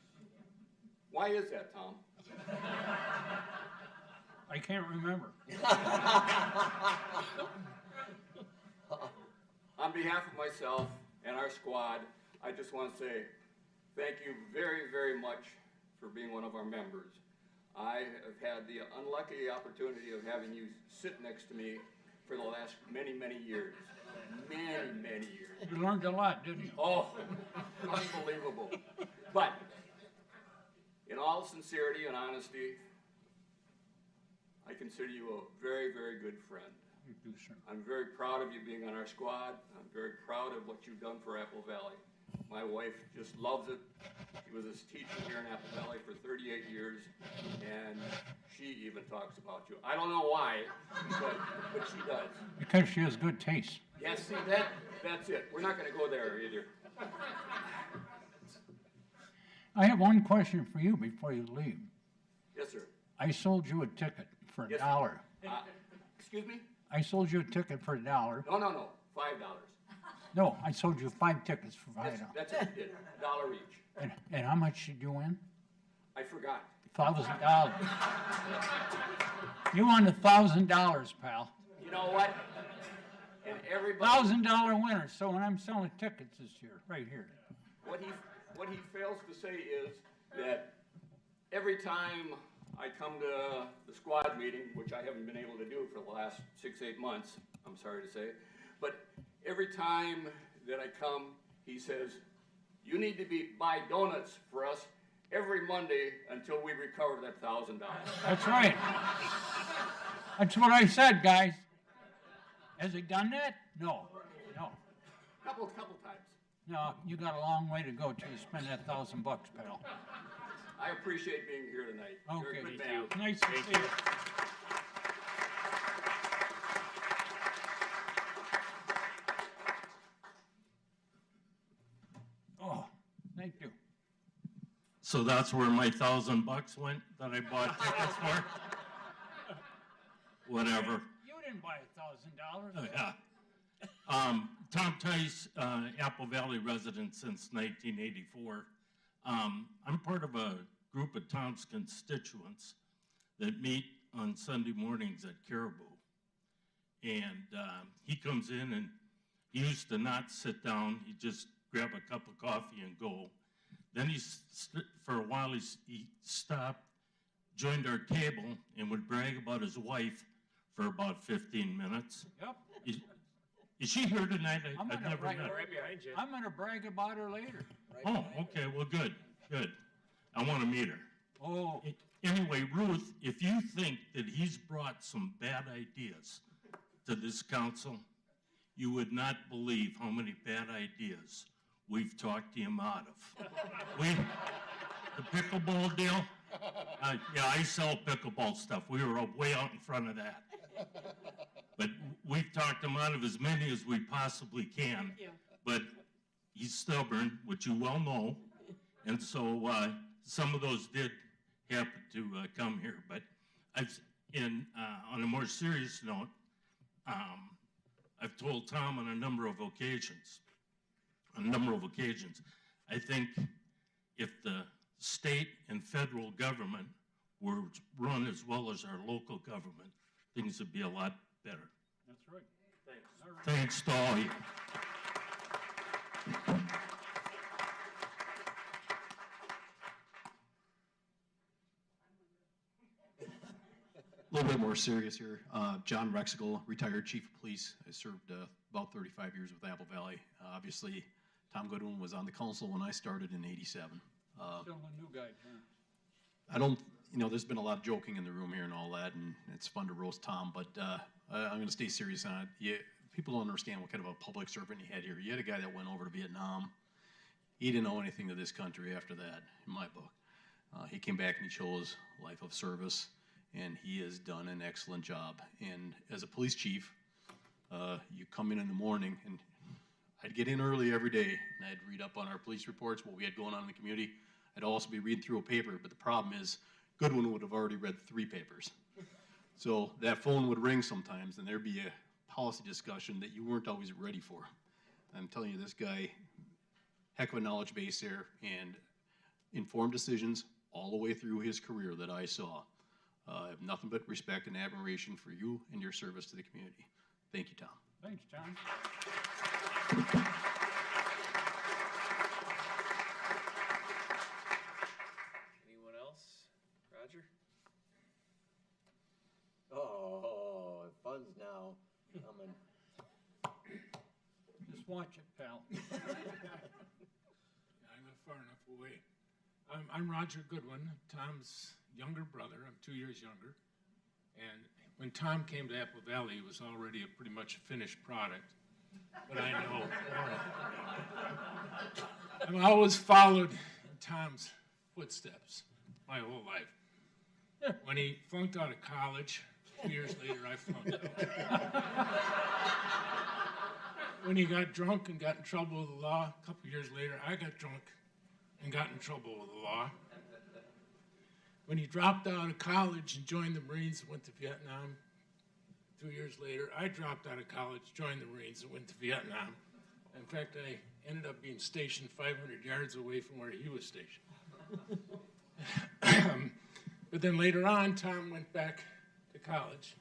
Why is that, Tom? I can't remember. On behalf of myself and our squad, I just want to say thank you very, very much for being one of our members. I have had the unlucky opportunity of having you sit next to me for the last many, many years. Many, many years. You learned a lot, didn't you? Oh, unbelievable. But in all sincerity and honesty, I consider you a very, very good friend. You do, sir. I'm very proud of you being on our squad. I'm very proud of what you've done for Apple Valley. My wife just loves it. She was a teacher here in Apple Valley for 38 years, and she even talks about you. I don't know why, but she does. Because she has good taste. Yes, see, that's it. We're not going to go there either. I have one question for you before you leave. Yes, sir. I sold you a ticket for Yes, $1. Excuse me? I sold you a ticket for $1. No, $5. No, I sold you 5 tickets for $5. That's what you did, $1 each. And how much did you win? I forgot. $1,000. You won $1,000, pal. You know what? And everybody. $1,000 winner. So when I'm selling tickets this year, right here. What he fails to say is that every time I come to the squad meeting, which I haven't been able to do for the last 6-8 months, I'm sorry to say. But every time that I come, he says, you need to buy donuts for us every Monday until we recover that $1,000. That's right. That's what I said, guys. Has he done that? No, no. Couple times. No, you got a long way to go till you spend that $1,000, pal. I appreciate being here tonight. You're a Okay, good man. nice to see you. Oh, thank you. So that's where my $1,000 went that I bought tickets for? Whatever. You didn't buy $1,000. Oh, yeah. Tom Tice, Apple Valley resident since 1984. I'm part of a group of Tom's constituents that meet on Sunday mornings at Caribou. And he comes in and he used to not sit down. He'd just grab a cup of coffee and go. Then for a while he stopped, joined our table, and would brag about his wife for about 15 minutes. Yep. Is she here tonight? I'm I've gonna never brag- met her. I'm gonna brag about her later. Oh, okay, well, good. I want to meet her. Oh. Anyway, Ruth, if you think that he's brought some bad ideas to this council, you would not believe how many bad ideas we've talked him out of. The pickleball deal, yeah, I sell pickleball stuff. We were way out in front of that. But we've talked him out of as many as we possibly can. But he's stubborn, which you well know. And so some of those did happen to come here. But on a more serious note, I've told Tom on a number of occasions, I think if the state and federal government were run as well as our local government, things would be a lot better. That's right. Thanks. Thanks to all you. A little bit more serious here. John Rexigal, retired chief of police. I served about 35 years with Apple Valley. Obviously, Tom Goodwin was on the council when I started in '87. Still a new guy, huh? I don't, there's been a lot of joking in the room here and all that, and it's fun to roast Tom, but I'm going to stay serious on it. People don't understand what kind of a public servant you had here. You had a guy that went over to Vietnam. He didn't know anything of this country after that, in my book. He came back and he chose a life of service, and he has done an excellent job. And as a police chief, you come in the morning, and I'd get in early every day, and I'd read up on our police reports, what we had going on in the community. I'd also be reading through a paper, but the problem is Goodwin would have already read 3 papers. So that phone would ring sometimes, and there'd be a policy discussion that you weren't always ready for. I'm telling you, this guy, heck of a knowledge base there, and informed decisions all the way through his career that I saw. I have nothing but respect and admiration for you and your service to the community. Thank you, Tom. Thanks, John. Anyone else? Roger? Oh, fun's now coming. Just watch it, pal. I'm not far enough away. I'm Roger Goodwin, Tom's younger brother. I'm 2 years younger. And when Tom came to Apple Valley, it was already a pretty much finished product. But I know. I've always followed in Tom's footsteps my whole life. When he flunked out of college, 2 years later, I flunked out. When he got drunk and got in trouble with the law, a couple years later, I got drunk and got in trouble with the law. When he dropped out of college and joined the Marines and went to Vietnam, 2 years later, I dropped out of college, joined the Marines, and went to Vietnam. In fact, I ended up being stationed 500 yards away from where he was stationed. But then later on, Tom went back to college,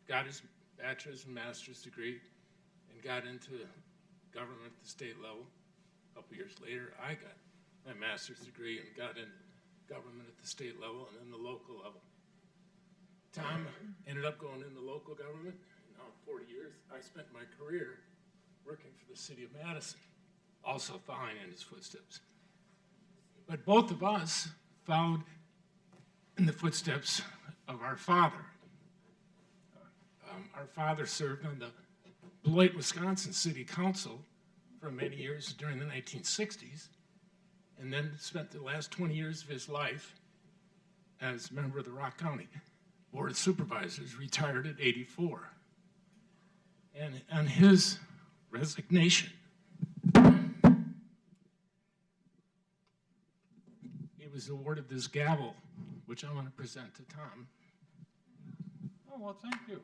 got his bachelor's and master's degree, and got into government at the state level. A couple years later, I got my master's degree and got in government at the state level and then the local level. Tom ended up going into local government. Now, 40 years, I spent my career working for the city of Madison, also following in his footsteps. But both of us followed in the footsteps of our father. Our father served on the Beloit, Wisconsin City Council for many years during the 1960s, and then spent the last 20 years of his life as a member of the Rock County Board of Supervisors, retired at 84. And on his resignation, he was awarded this gavel, which I want to present to Tom. Oh, well, thank you.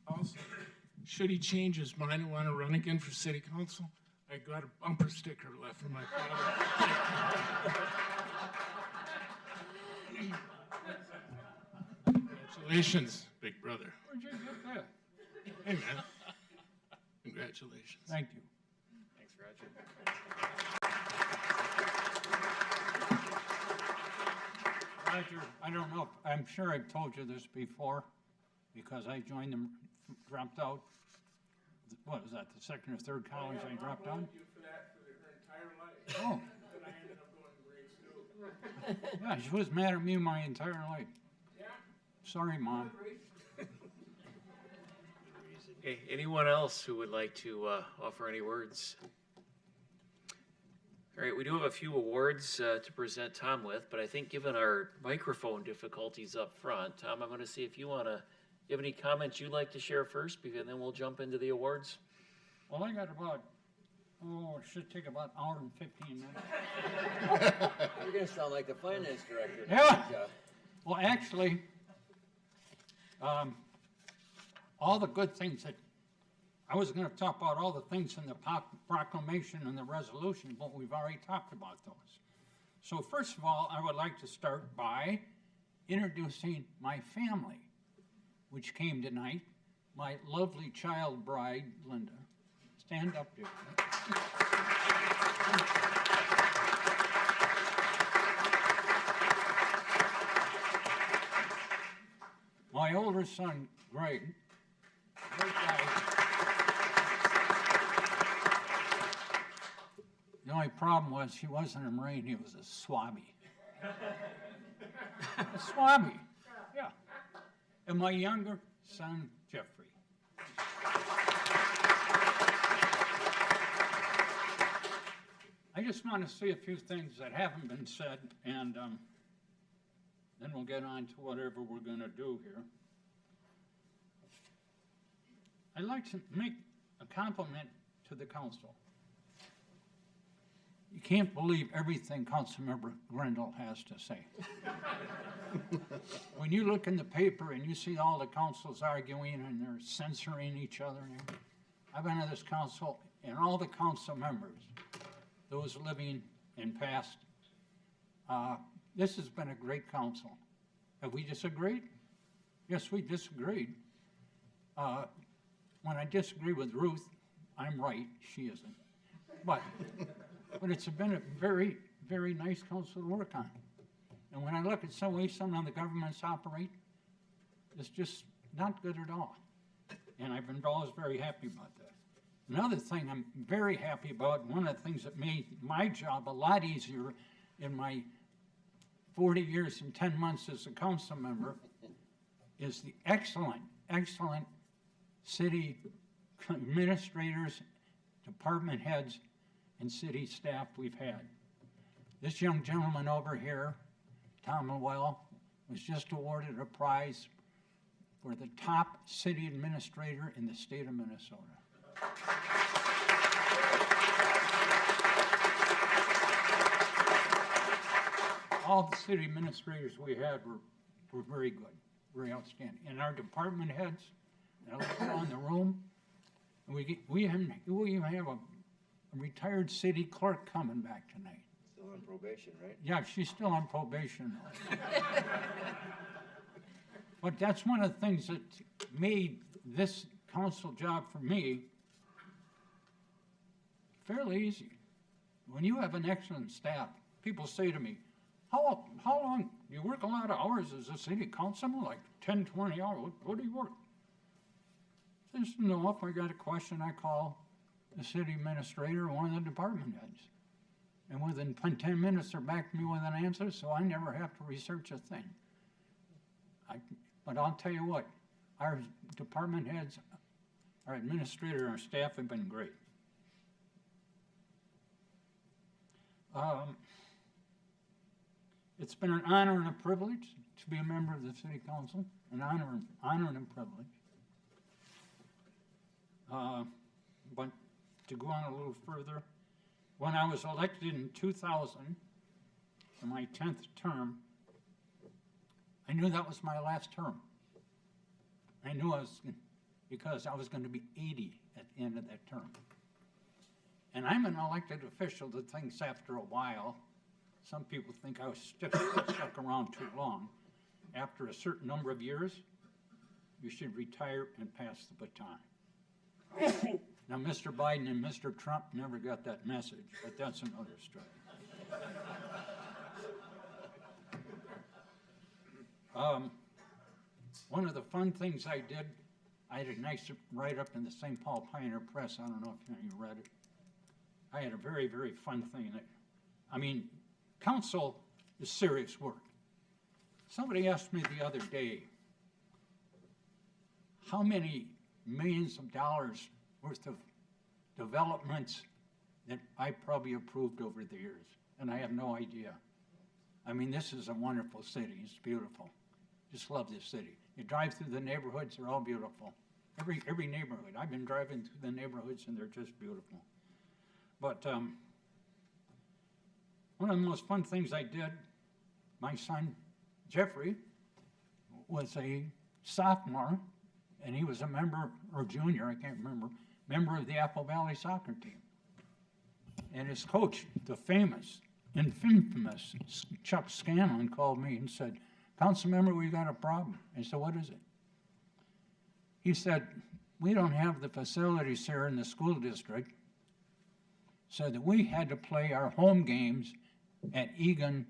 Also, should he change his mind and want to run again for city council, I got a bumper sticker left from my father. Congratulations, big brother. Where'd you get that? Hey, man. Congratulations. Thank you. Thanks, Roger. Roger, I don't know, I'm sure I've told you this before, because I joined them, dropped out. What was that, the second or third college I dropped out? You for that for her entire life. Oh. And I ended up going to Marine school. Yeah, she was mad at me my entire life. Yeah. Sorry, Mom. Okay, anyone else who would like to offer any words? All right, we do have a few awards to present Tom with, but I think given our microphone difficulties up front, Tom, I'm going to see if you want to, you have any comments you'd like to share first, and then we'll jump into the awards. Well, I got about, it should take about an hour and 15 minutes. You're gonna sound like the finance director. Yeah. Well, actually, all the good things that, I was going to talk about all the things in the proclamation and the resolution, but we've already talked about those. So first of all, I would like to start by introducing my family, which came tonight. My lovely child bride, Linda. Stand up, dear. My older son, Greg. Great guy. The only problem was he wasn't a Marine, he was a swabby. A swabby, yeah. And my younger son, Jeffrey. I just want to say a few things that haven't been said, and then we'll get on to whatever we're going to do here. I'd like to make a compliment to the council. You can't believe everything Councilmember Grindle has to say. When you look in the paper and you see all the councils arguing and they're censoring each other, I've been on this council and all the council members, those living and past, this has been a great council. Have we disagreed? Yes, we disagreed. When I disagree with Ruth, I'm right, she isn't. But it's been a very, very nice council to work on. And when I look at some way some of the governments operate, it's just not good at all. And I've been always very happy about that. Another thing I'm very happy about, one of the things that made my job a lot easier in my 40 years and 10 months as a council member, is the excellent, excellent city administrators, department heads, and city staff we've had. This young gentleman over here, Tom Lowell, was just awarded a prize for the top city administrator in the state of Minnesota. All the city administrators we had were very good, very outstanding. And our department heads, and I look around the room, and we even have a retired city clerk coming back tonight. Still on probation, right? Yeah, she's still on probation. But that's one of the things that made this council job for me fairly easy. When you have an excellent staff, people say to me, how long, do you work a lot of hours as a city councilman, like 10, 20 hours? What do you work? Just know if I got a question, I call the city administrator or one of the department heads. And within 10 minutes, they're back to me with an answer, so I never have to research a thing. But I'll tell you what, our department heads, our administrator, our staff have been great. It's been an honor and a privilege to be a member of the city council, an honor and a privilege. But to go on a little further, when I was elected in 2000, for my 10th term, I knew that was my last term. I knew because I was going to be 80 at the end of that term. And I'm an elected official that thinks after a while, some people think I was stuck around too long. After a certain number of years, you should retire and pass the baton. Now, Mr. Biden and Mr. Trump never got that message, but that's another story. One of the fun things I did, I had a nice write-up in the St. Paul Pioneer Press. I don't know if you read it. I had a very, very fun thing. Council is serious work. Somebody asked me the other day, how many millions of dollars worth of developments that I probably approved over the years, and I have no idea. This is a wonderful city. It's beautiful. Just love this city. You drive through the neighborhoods, they're all beautiful. Every neighborhood. I've been driving through the neighborhoods, and they're just beautiful. But one of the most fun things I did, my son, Jeffrey, was a sophomore, and he was a member, or junior, I can't remember, member of the Apple Valley soccer team. And his coach, the famous, infamous Chuck Scanlon, called me and said, "Councilmember, we got a problem." I said, "What is it?" He said, "We don't have the facilities here in the school district, so that we had to play our home games at Egan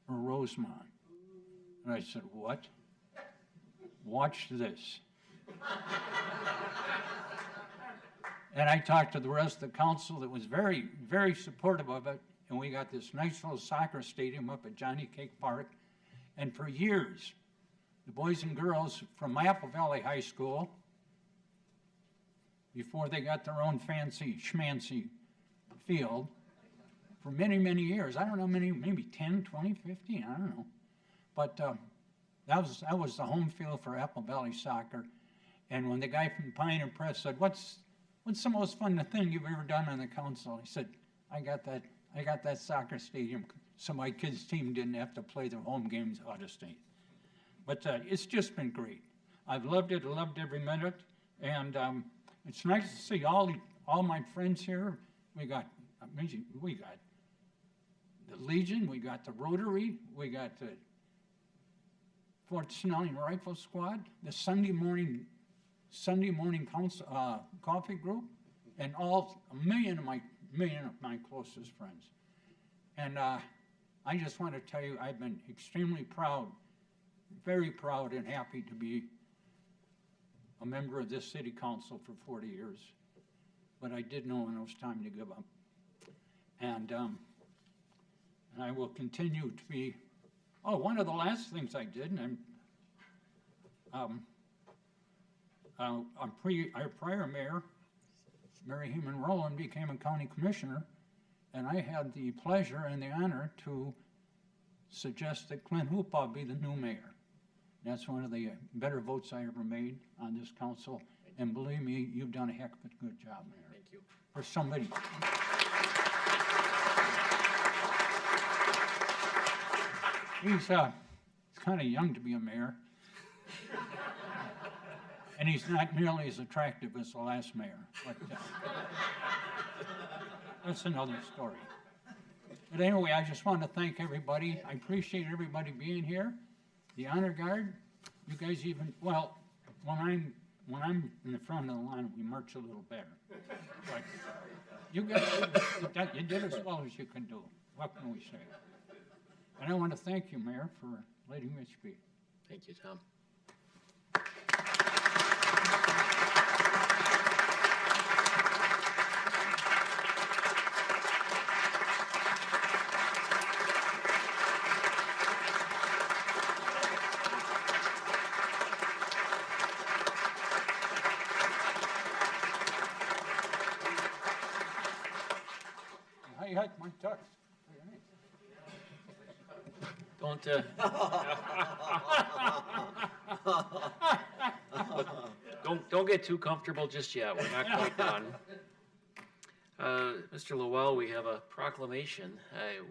or Rosemont." And I said, "What?" Watch this. And I talked to the rest of the council that was very, very supportive of it, and we got this nice little soccer stadium up at Johnny Cake Park. And for years, the boys and girls from Apple Valley High School, before they got their own fancy schmancy field, for many, many years, I don't know, maybe 10, 20, 15, I don't know. But that was the home field for Apple Valley soccer. And when the guy from Pioneer Press said, what's the most fun thing you've ever done on the council? He said, I got that soccer stadium so my kids' team didn't have to play their home games out of state. But it's just been great. I've loved it, loved every minute, and it's nice to see all my friends here. We got the Legion, we got the Rotary, we got the Fort Snelling Rifle Squad, the Sunday morning council, coffee group, and a million of my closest friends. And I just want to tell you, I've been extremely proud, very proud and happy to be a member of this city council for 40 years. But I did know when it was time to give up. And I will continue to be, one of the last things I did, and our prior mayor, Mary Heeman Rowland, became a county commissioner, and I had the pleasure and the honor to suggest that Clint Hoopaw be the new mayor. That's one of the better votes I ever made on this council, and believe me, you've done a heck of a good job, Mayor. Thank you. For somebody. He's kind of young to be a mayor. And he's not nearly as attractive as the last mayor. But that's another story. But anyway, I just want to thank everybody. I appreciate everybody being here. The Honor Guard, you guys when I'm when I'm in the front of the line, we march a little better. But you guys, you did as well as you can do. What can we say? And I want to thank you, Mayor, for letting me speak. Thank you, Tom. I hike my tux. Don't get too comfortable just yet. We're not quite done. Mr. Lowell, we have a proclamation.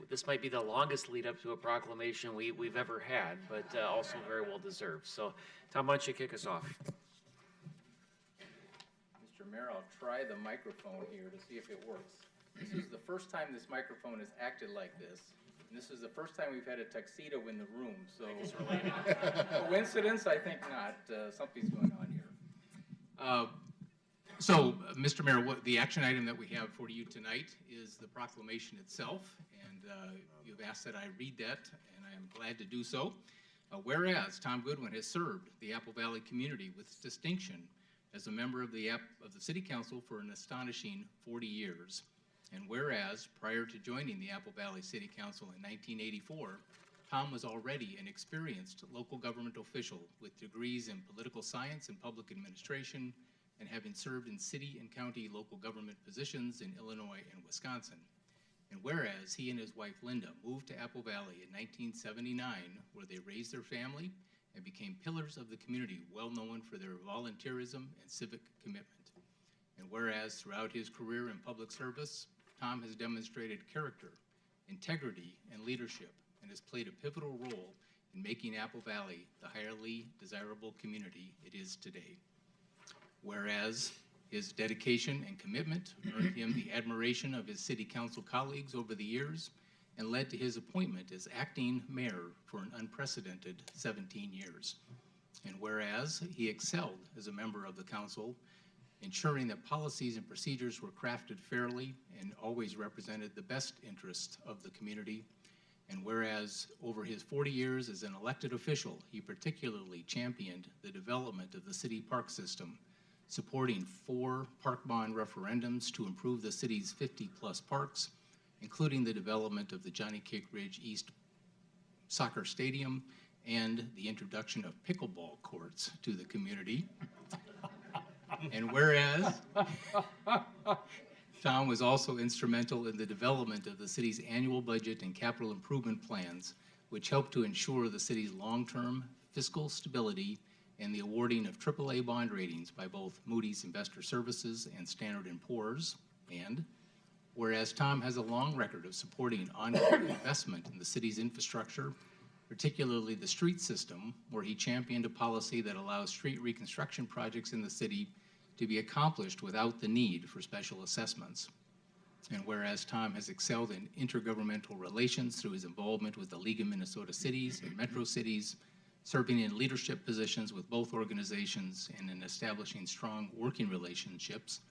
This might be the longest lead up to a proclamation we've ever had, but also very well deserved. So, Tom, why don't you kick us off? Mr. Mayor, I'll try the microphone here to see if it works. This is the first time this microphone has acted like this. And this is the first time we've had a tuxedo in the room, so coincidence? I think not. Something's going on here. So, Mr. Mayor, the action item that we have for you tonight is the proclamation itself, and you've asked that I read that, and I am glad to do so. Whereas Tom Goodwin has served the Apple Valley community with distinction as a member of the City Council for an astonishing 40 years. And whereas, prior to joining the Apple Valley City Council in 1984, Tom was already an experienced local government official with degrees in political science and public administration, and having served in city and county local government positions in Illinois and Wisconsin. And whereas he and his wife Linda moved to Apple Valley in 1979, where they raised their family and became pillars of the community, well known for their volunteerism and civic commitment. And whereas throughout his career in public service, Tom has demonstrated character, integrity, and leadership, and has played a pivotal role in making Apple Valley the highly desirable community it is today. Whereas his dedication and commitment earned him the admiration of his city council colleagues over the years and led to his appointment as acting mayor for an unprecedented 17 years. And whereas he excelled as a member of the council, ensuring that policies and procedures were crafted fairly and always represented the best interests of the community. And whereas over his 40 years as an elected official, he particularly championed the development of the city park system, supporting 4 park bond referendums to improve the city's 50-plus parks, including the development of the Johnny Cake Ridge East Soccer Stadium and the introduction of pickleball courts to the community. And whereas Tom was also instrumental in the development of the city's annual budget and capital improvement plans, which helped to ensure the city's long-term fiscal stability and the awarding of AAA bond ratings by both Moody's Investor Services and Standard & Poor's. And whereas Tom has a long record of supporting ongoing investment in the city's infrastructure, particularly the street system, where he championed a policy that allows street reconstruction projects in the city to be accomplished without the need for special assessments. And whereas Tom has excelled in intergovernmental relations through his involvement with the League of Minnesota Cities and Metro Cities, serving in leadership positions with both organizations and in establishing strong working relationships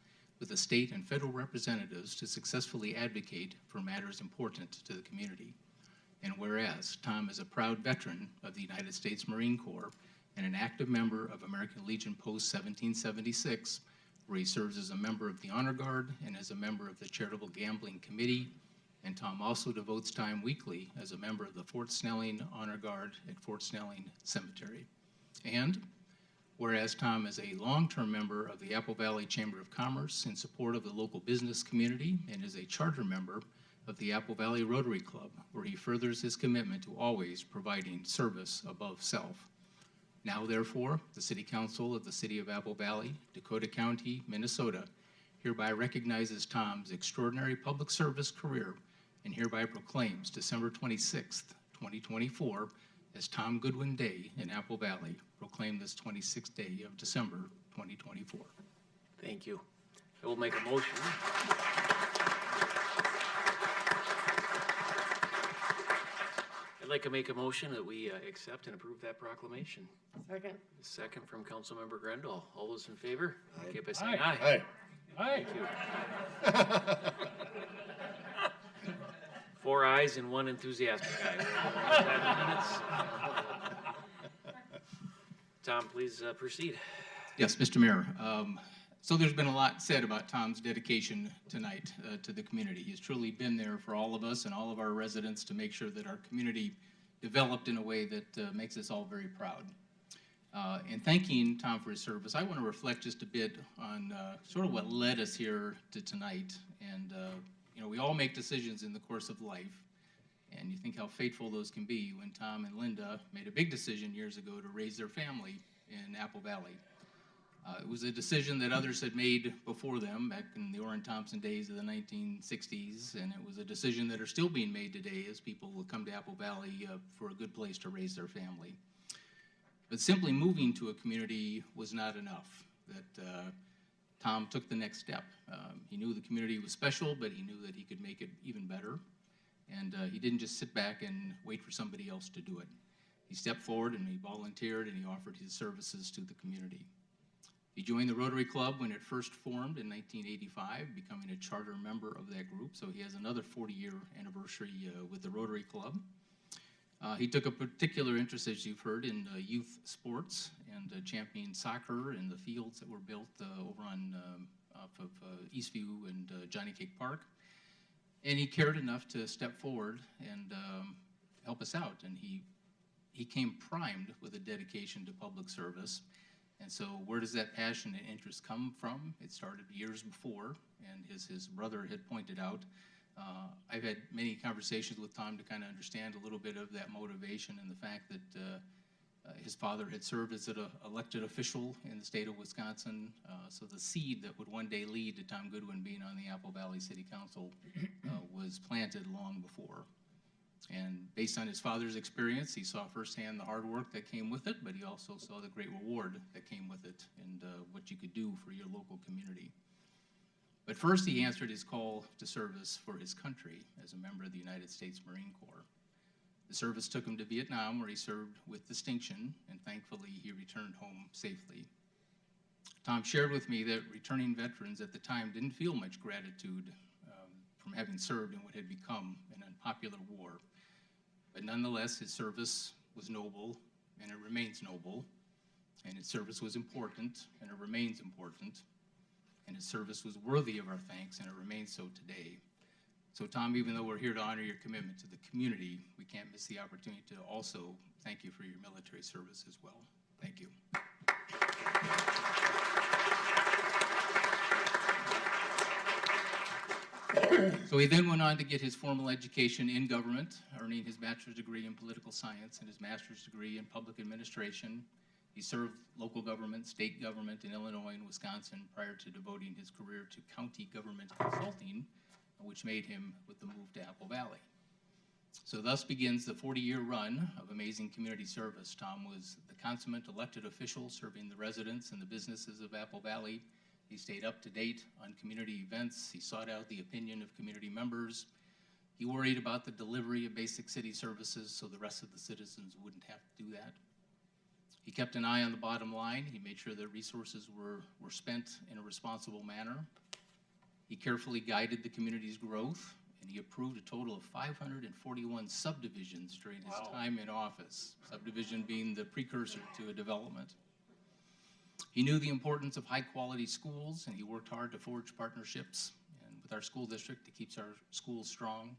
with the state and federal representatives to successfully advocate for matters important to the community. And whereas Tom is a proud veteran of the United States Marine Corps and an active member of American Legion Post 1776, where he serves as a member of the Honor Guard and as a member of the Charitable Gambling Committee. And Tom also devotes time weekly as a member of the Fort Snelling Honor Guard at Fort Snelling Cemetery. And whereas Tom is a long-term member of the Apple Valley Chamber of Commerce in support of the local business community and is a charter member of the Apple Valley Rotary Club, where he furthers his commitment to always providing service above self. Now, therefore, the City Council of the City of Apple Valley, Dakota County, Minnesota, hereby recognizes Tom's extraordinary public service career and hereby proclaims December 26th, 2024 as Tom Goodwin Day in Apple Valley, proclaimed this 26th day of December 2024. Thank you. I will make a motion. I'd like to make a motion that we accept and approve that proclamation. Second. Second from Councilmember Grendel. All those in favor? Indicate by saying Aye. aye. Aye. Thank you. 4 ayes and 1 enthusiastic aye. We have 7 minutes. Tom, please proceed. Yes, Mr. Mayor. So there's been a lot said about Tom's dedication tonight to the community. He's truly been there for all of us and all of our residents to make sure that our community developed in a way that makes us all very proud. In thanking Tom for his service, I want to reflect just a bit on sort of what led us here to tonight. And, you know, we all make decisions in the course of life, and you think how fateful those can be when Tom and Linda made a big decision years ago to raise their family in Apple Valley. It was a decision that others had made before them back in the Orrin Thompson days of the 1960s, and it was a decision that are still being made today as people will come to Apple Valley for a good place to raise their family. But simply moving to a community was not enough. That Tom took the next step. He knew the community was special, but he knew that he could make it even better. And he didn't just sit back and wait for somebody else to do it. He stepped forward and he volunteered and he offered his services to the community. He joined the Rotary Club when it first formed in 1985, becoming a charter member of that group. So he has another 40-year anniversary with the Rotary Club. He took a particular interest, as you've heard, in youth sports and championing soccer in the fields that were built over on off of Eastview and Johnny Cake Park. And he cared enough to step forward and help us out. And he came primed with a dedication to public service. And so where does that passion and interest come from? It started years before, and as his brother had pointed out, I've had many conversations with Tom to kind of understand a little bit of that motivation and the fact that his father had served as an elected official in the state of Wisconsin. So the seed that would one day lead to Tom Goodwin being on the Apple Valley City Council was planted long before. And based on his father's experience, he saw firsthand the hard work that came with it, but he also saw the great reward that came with it and what you could do for your local community. But first, he answered his call to service for his country as a member of the United States Marine Corps. The service took him to Vietnam, where he served with distinction, and thankfully, he returned home safely. Tom shared with me that returning veterans at the time didn't feel much gratitude from having served in what had become an unpopular war. But nonetheless, his service was noble, and it remains noble, and his service was important, and it remains important, and his service was worthy of our thanks, and it remains so today. So Tom, even though we're here to honor your commitment to the community, we can't miss the opportunity to also thank you for your military service as well. Thank you. So he then went on to get his formal education in government, earning his bachelor's degree in political science and his master's degree in public administration. He served local government, state government in Illinois and Wisconsin prior to devoting his career to county government consulting, which made him with the move to Apple Valley. So thus begins the 40-year run of amazing community service. Tom was the consummate elected official serving the residents and the businesses of Apple Valley. He stayed up to date on community events. He sought out the opinion of community members. He worried about the delivery of basic city services so the rest of the citizens wouldn't have to do that. He kept an eye on the bottom line. He made sure that resources were spent in a responsible manner. He carefully guided the community's growth, and he approved a total of 541 subdivisions during his time in office, subdivision being the precursor to a development. He knew the importance of high-quality schools, and he worked hard to forge partnerships and with our school district to keep our schools strong.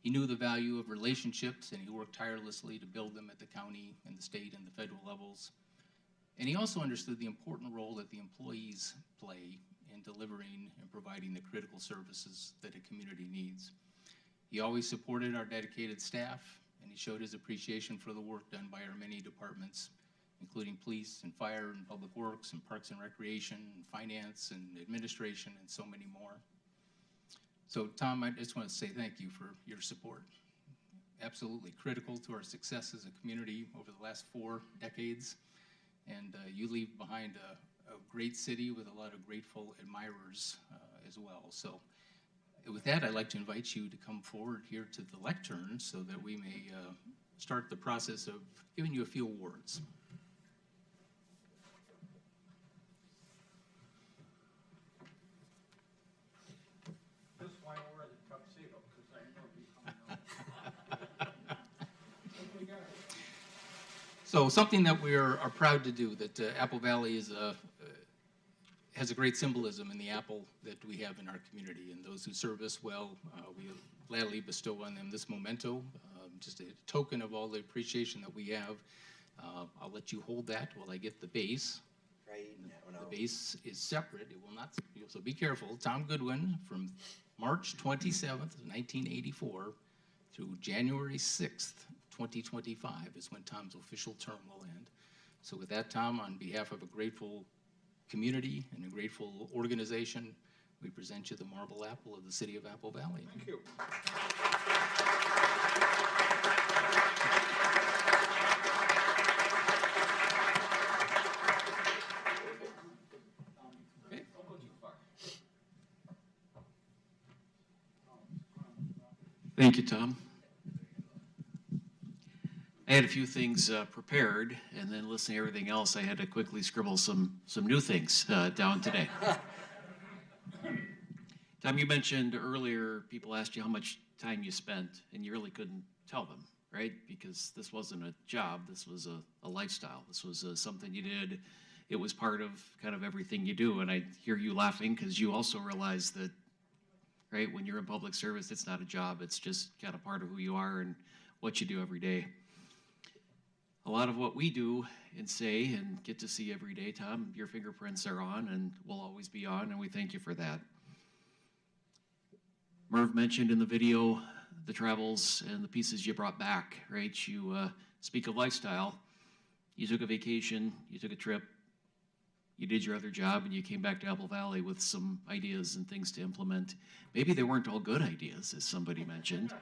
He knew the value of relationships, and he worked tirelessly to build them at the county and the state and the federal levels. And he also understood the important role that the employees play in delivering and providing the critical services that a community needs. He always supported our dedicated staff, and he showed his appreciation for the work done by our many departments, including police and fire and public works and parks and recreation and finance and administration and so many more. So Tom, I just want to say thank you for your support. Absolutely critical to our success as a community over the last 4 decades. And you leave behind a great city with a lot of grateful admirers as well. So with that, I'd like to invite you to come forward here to the lectern so that we may start the process of giving you a few awards. That's why I wear the tuxedo, because I know you're coming out. So something that we are proud to do, that Apple Valley is has a great symbolism in the apple that we have in our community, and those who serve us well, we gladly bestow on them this memento, just a token of all the appreciation that we have. I'll let you hold that while I get the base. The base is separate. It will not, so be careful. Tom Goodwin, from March 27th, 1984 through January 6th, 2025 is when Tom's official term will end. So with that, Tom, on behalf of a grateful community and a grateful organization, we present you the marble apple of the city of Apple Valley. Thank you. Thank you, Tom. I had a few things prepared, and then listening to everything else, I had to quickly scribble some new things down today. Tom, you mentioned earlier, people asked you how much time you spent, and you really couldn't tell them, right? Because this wasn't a job, this was a lifestyle. This was something you did. It was part of kind of everything you do, and I hear you laughing because you also realize that, right, when you're in public service, it's not a job, it's just kind of part of who you are and what you do every day. A lot of what we do and say and get to see every day, Tom, your fingerprints are on and will always be on, and we thank you for that. Merv mentioned in the video the travels and the pieces you brought back, right? You speak of lifestyle. You took a vacation, you took a trip, you did your other job, and you came back to Apple Valley with some ideas and things to implement. Maybe they weren't all good ideas, as somebody mentioned.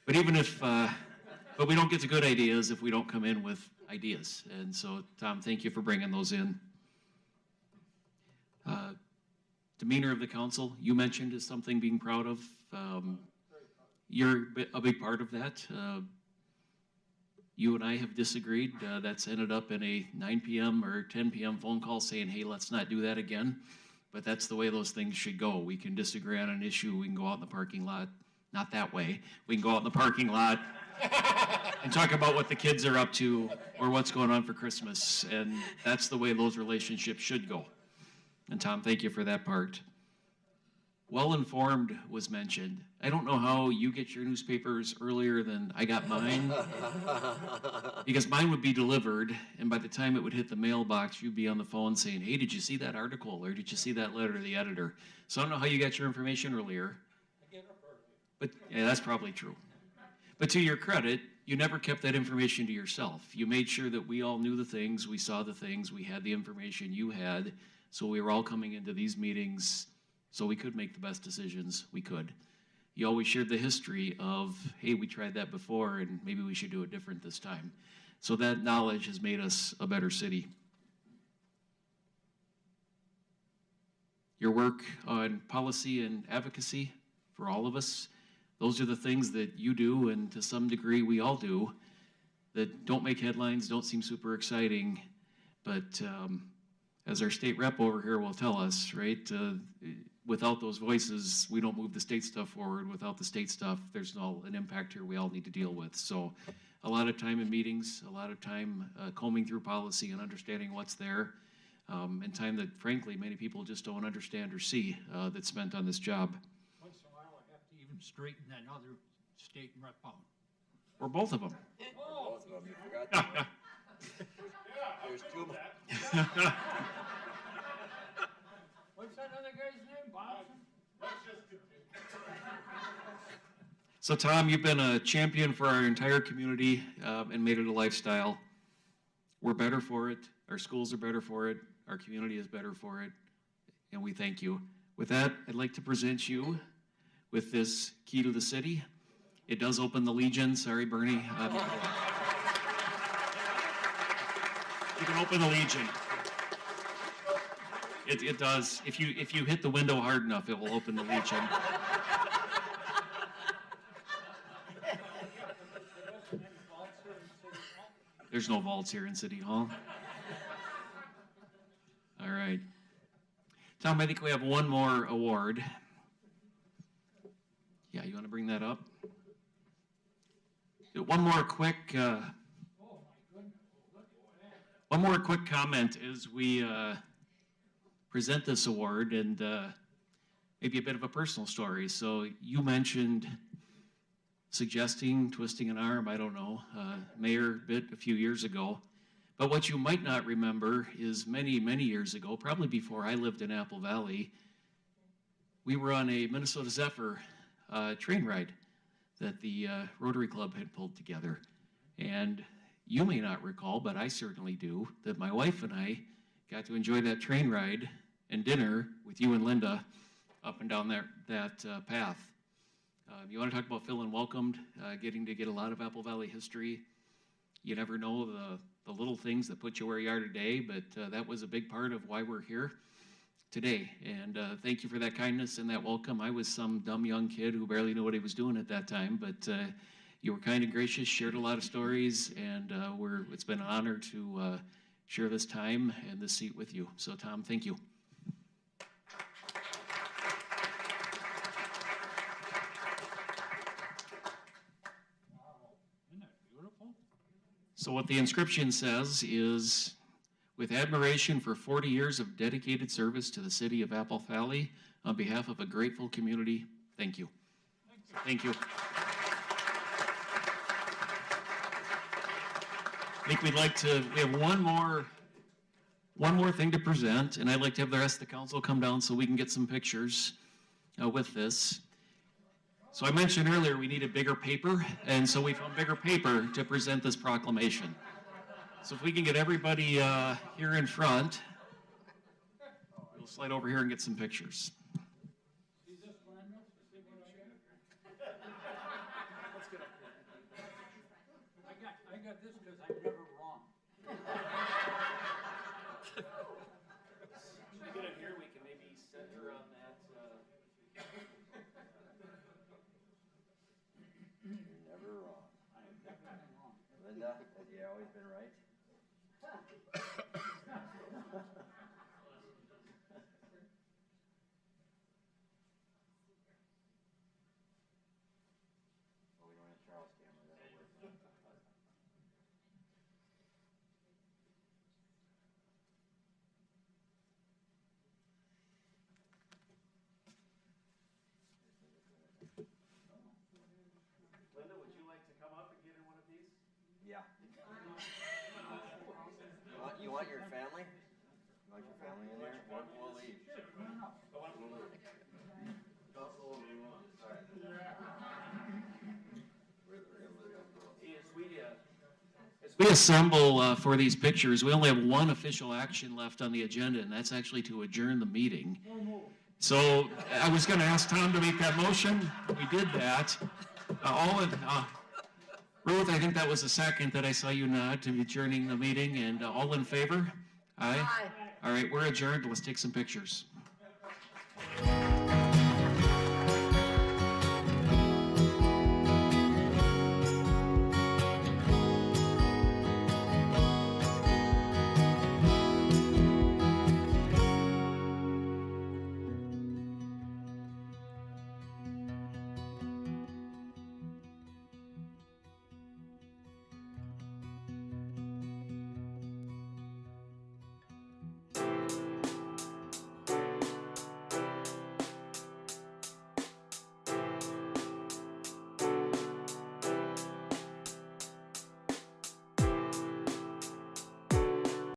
But even if, but we don't get to good ideas if we don't come in with ideas. And so, Tom, thank you for bringing those in. Demeanor of the council, you mentioned, is something being proud of. You're a big part of that. You and I have disagreed. That's ended up in a 9 p.m. or 10 p.m. phone call saying, hey, let's not do that again. But that's the way those things should go. We can disagree on an issue. We can go out in the parking lot. Not that way. We can go out in the parking lot and talk about what the kids are up to or what's going on for Christmas. And that's the way those relationships should go. And Tom, thank you for that part. Well-informed was mentioned. I don't know how you get your newspapers earlier than I got mine, because mine would be delivered, and by the time it would hit the mailbox, you'd be on the phone saying, hey, did you see that article, or did you see that letter to the editor? So I don't know how you got your information earlier. But yeah, that's probably true. But to your credit, you never kept that information to yourself. You made sure that we all knew the things, we saw the things, we had the information you had, so we were all coming into these meetings so we could make the best decisions we could. You always shared the history of, hey, we tried that before and maybe we should do it different this time. So that knowledge has made us a better city. Your work on policy and advocacy for all of us, those are the things that you do, and to some degree we all do, that don't make headlines, don't seem super exciting, but as our state rep over here will tell us, right, without those voices, we don't move the state stuff forward. Without the state stuff, there's an impact here we all need to deal with. So a lot of time in meetings, a lot of time combing through policy and understanding what's there, and time that, frankly, many people just don't understand or see that's spent on this job. Once in a while, I have to even straighten that other state rep out. Or both of them. Both of them, you forgot that one. There's two more. What's that other guy's name, Boston? So Tom, you've been a champion for our entire community and made it a lifestyle. We're better for it. Our schools are better for it. Our community is better for it. And we thank you. With that, I'd like to present you with this key to the city. It does open the Legion. Sorry, Bernie. You can open the Legion. It does. If you hit the window hard enough, it will open the Legion. There's no vaults here in City Hall. All right. Tom, I think we have one more award. Yeah, you want to bring that up? One more quick comment as we present this award, and maybe a bit of a personal story. So you mentioned suggesting twisting an arm, I don't know, mayor bit a few years ago. But what you might not remember is many, many years ago, probably before I lived in Apple Valley, we were on a Minnesota Zephyr train ride that the Rotary Club had pulled together. And you may not recall, but I certainly do, that my wife and I got to enjoy that train ride and dinner with you and Linda up and down that path. You want to talk about feeling welcomed, getting to get a lot of Apple Valley history. You never know the little things that put you where you are today, but that was a big part of why we're here today. And thank you for that kindness and that welcome. I was some dumb young kid who barely knew what he was doing at that time, but you were kind and gracious, shared a lot of stories, and it's been an honor to share this time and this seat with you. So Tom, thank you. So what the inscription says is, with admiration for 40 years of dedicated service to the city of Apple Valley, on behalf of a grateful community, thank you. Thank you. I think we have one more thing to present, and I'd like to have the rest of the council come down so we can get some pictures with this. So I mentioned earlier we needed bigger paper, and so we found bigger paper to present this proclamation. So if we can get everybody here in front, we'll slide over here and get some pictures. I got this because I'm never wrong. Should we get it here? We can maybe center on that. Never wrong. Linda, have you always been right? Well, we don't have Charles' camera, that'll work. Linda, would you like to come up and get in one of these? Yeah. You want your family? You want your family in there? We'll leave. As we assemble for these pictures, we only have one official action left on the agenda, and that's actually to adjourn the meeting. So I was going to ask Tom to make that motion. We did that. Ruth, I think that was the second that I saw you nod to adjourning the meeting, and all in favor? Aye. All right, we're adjourned. Let's take some pictures.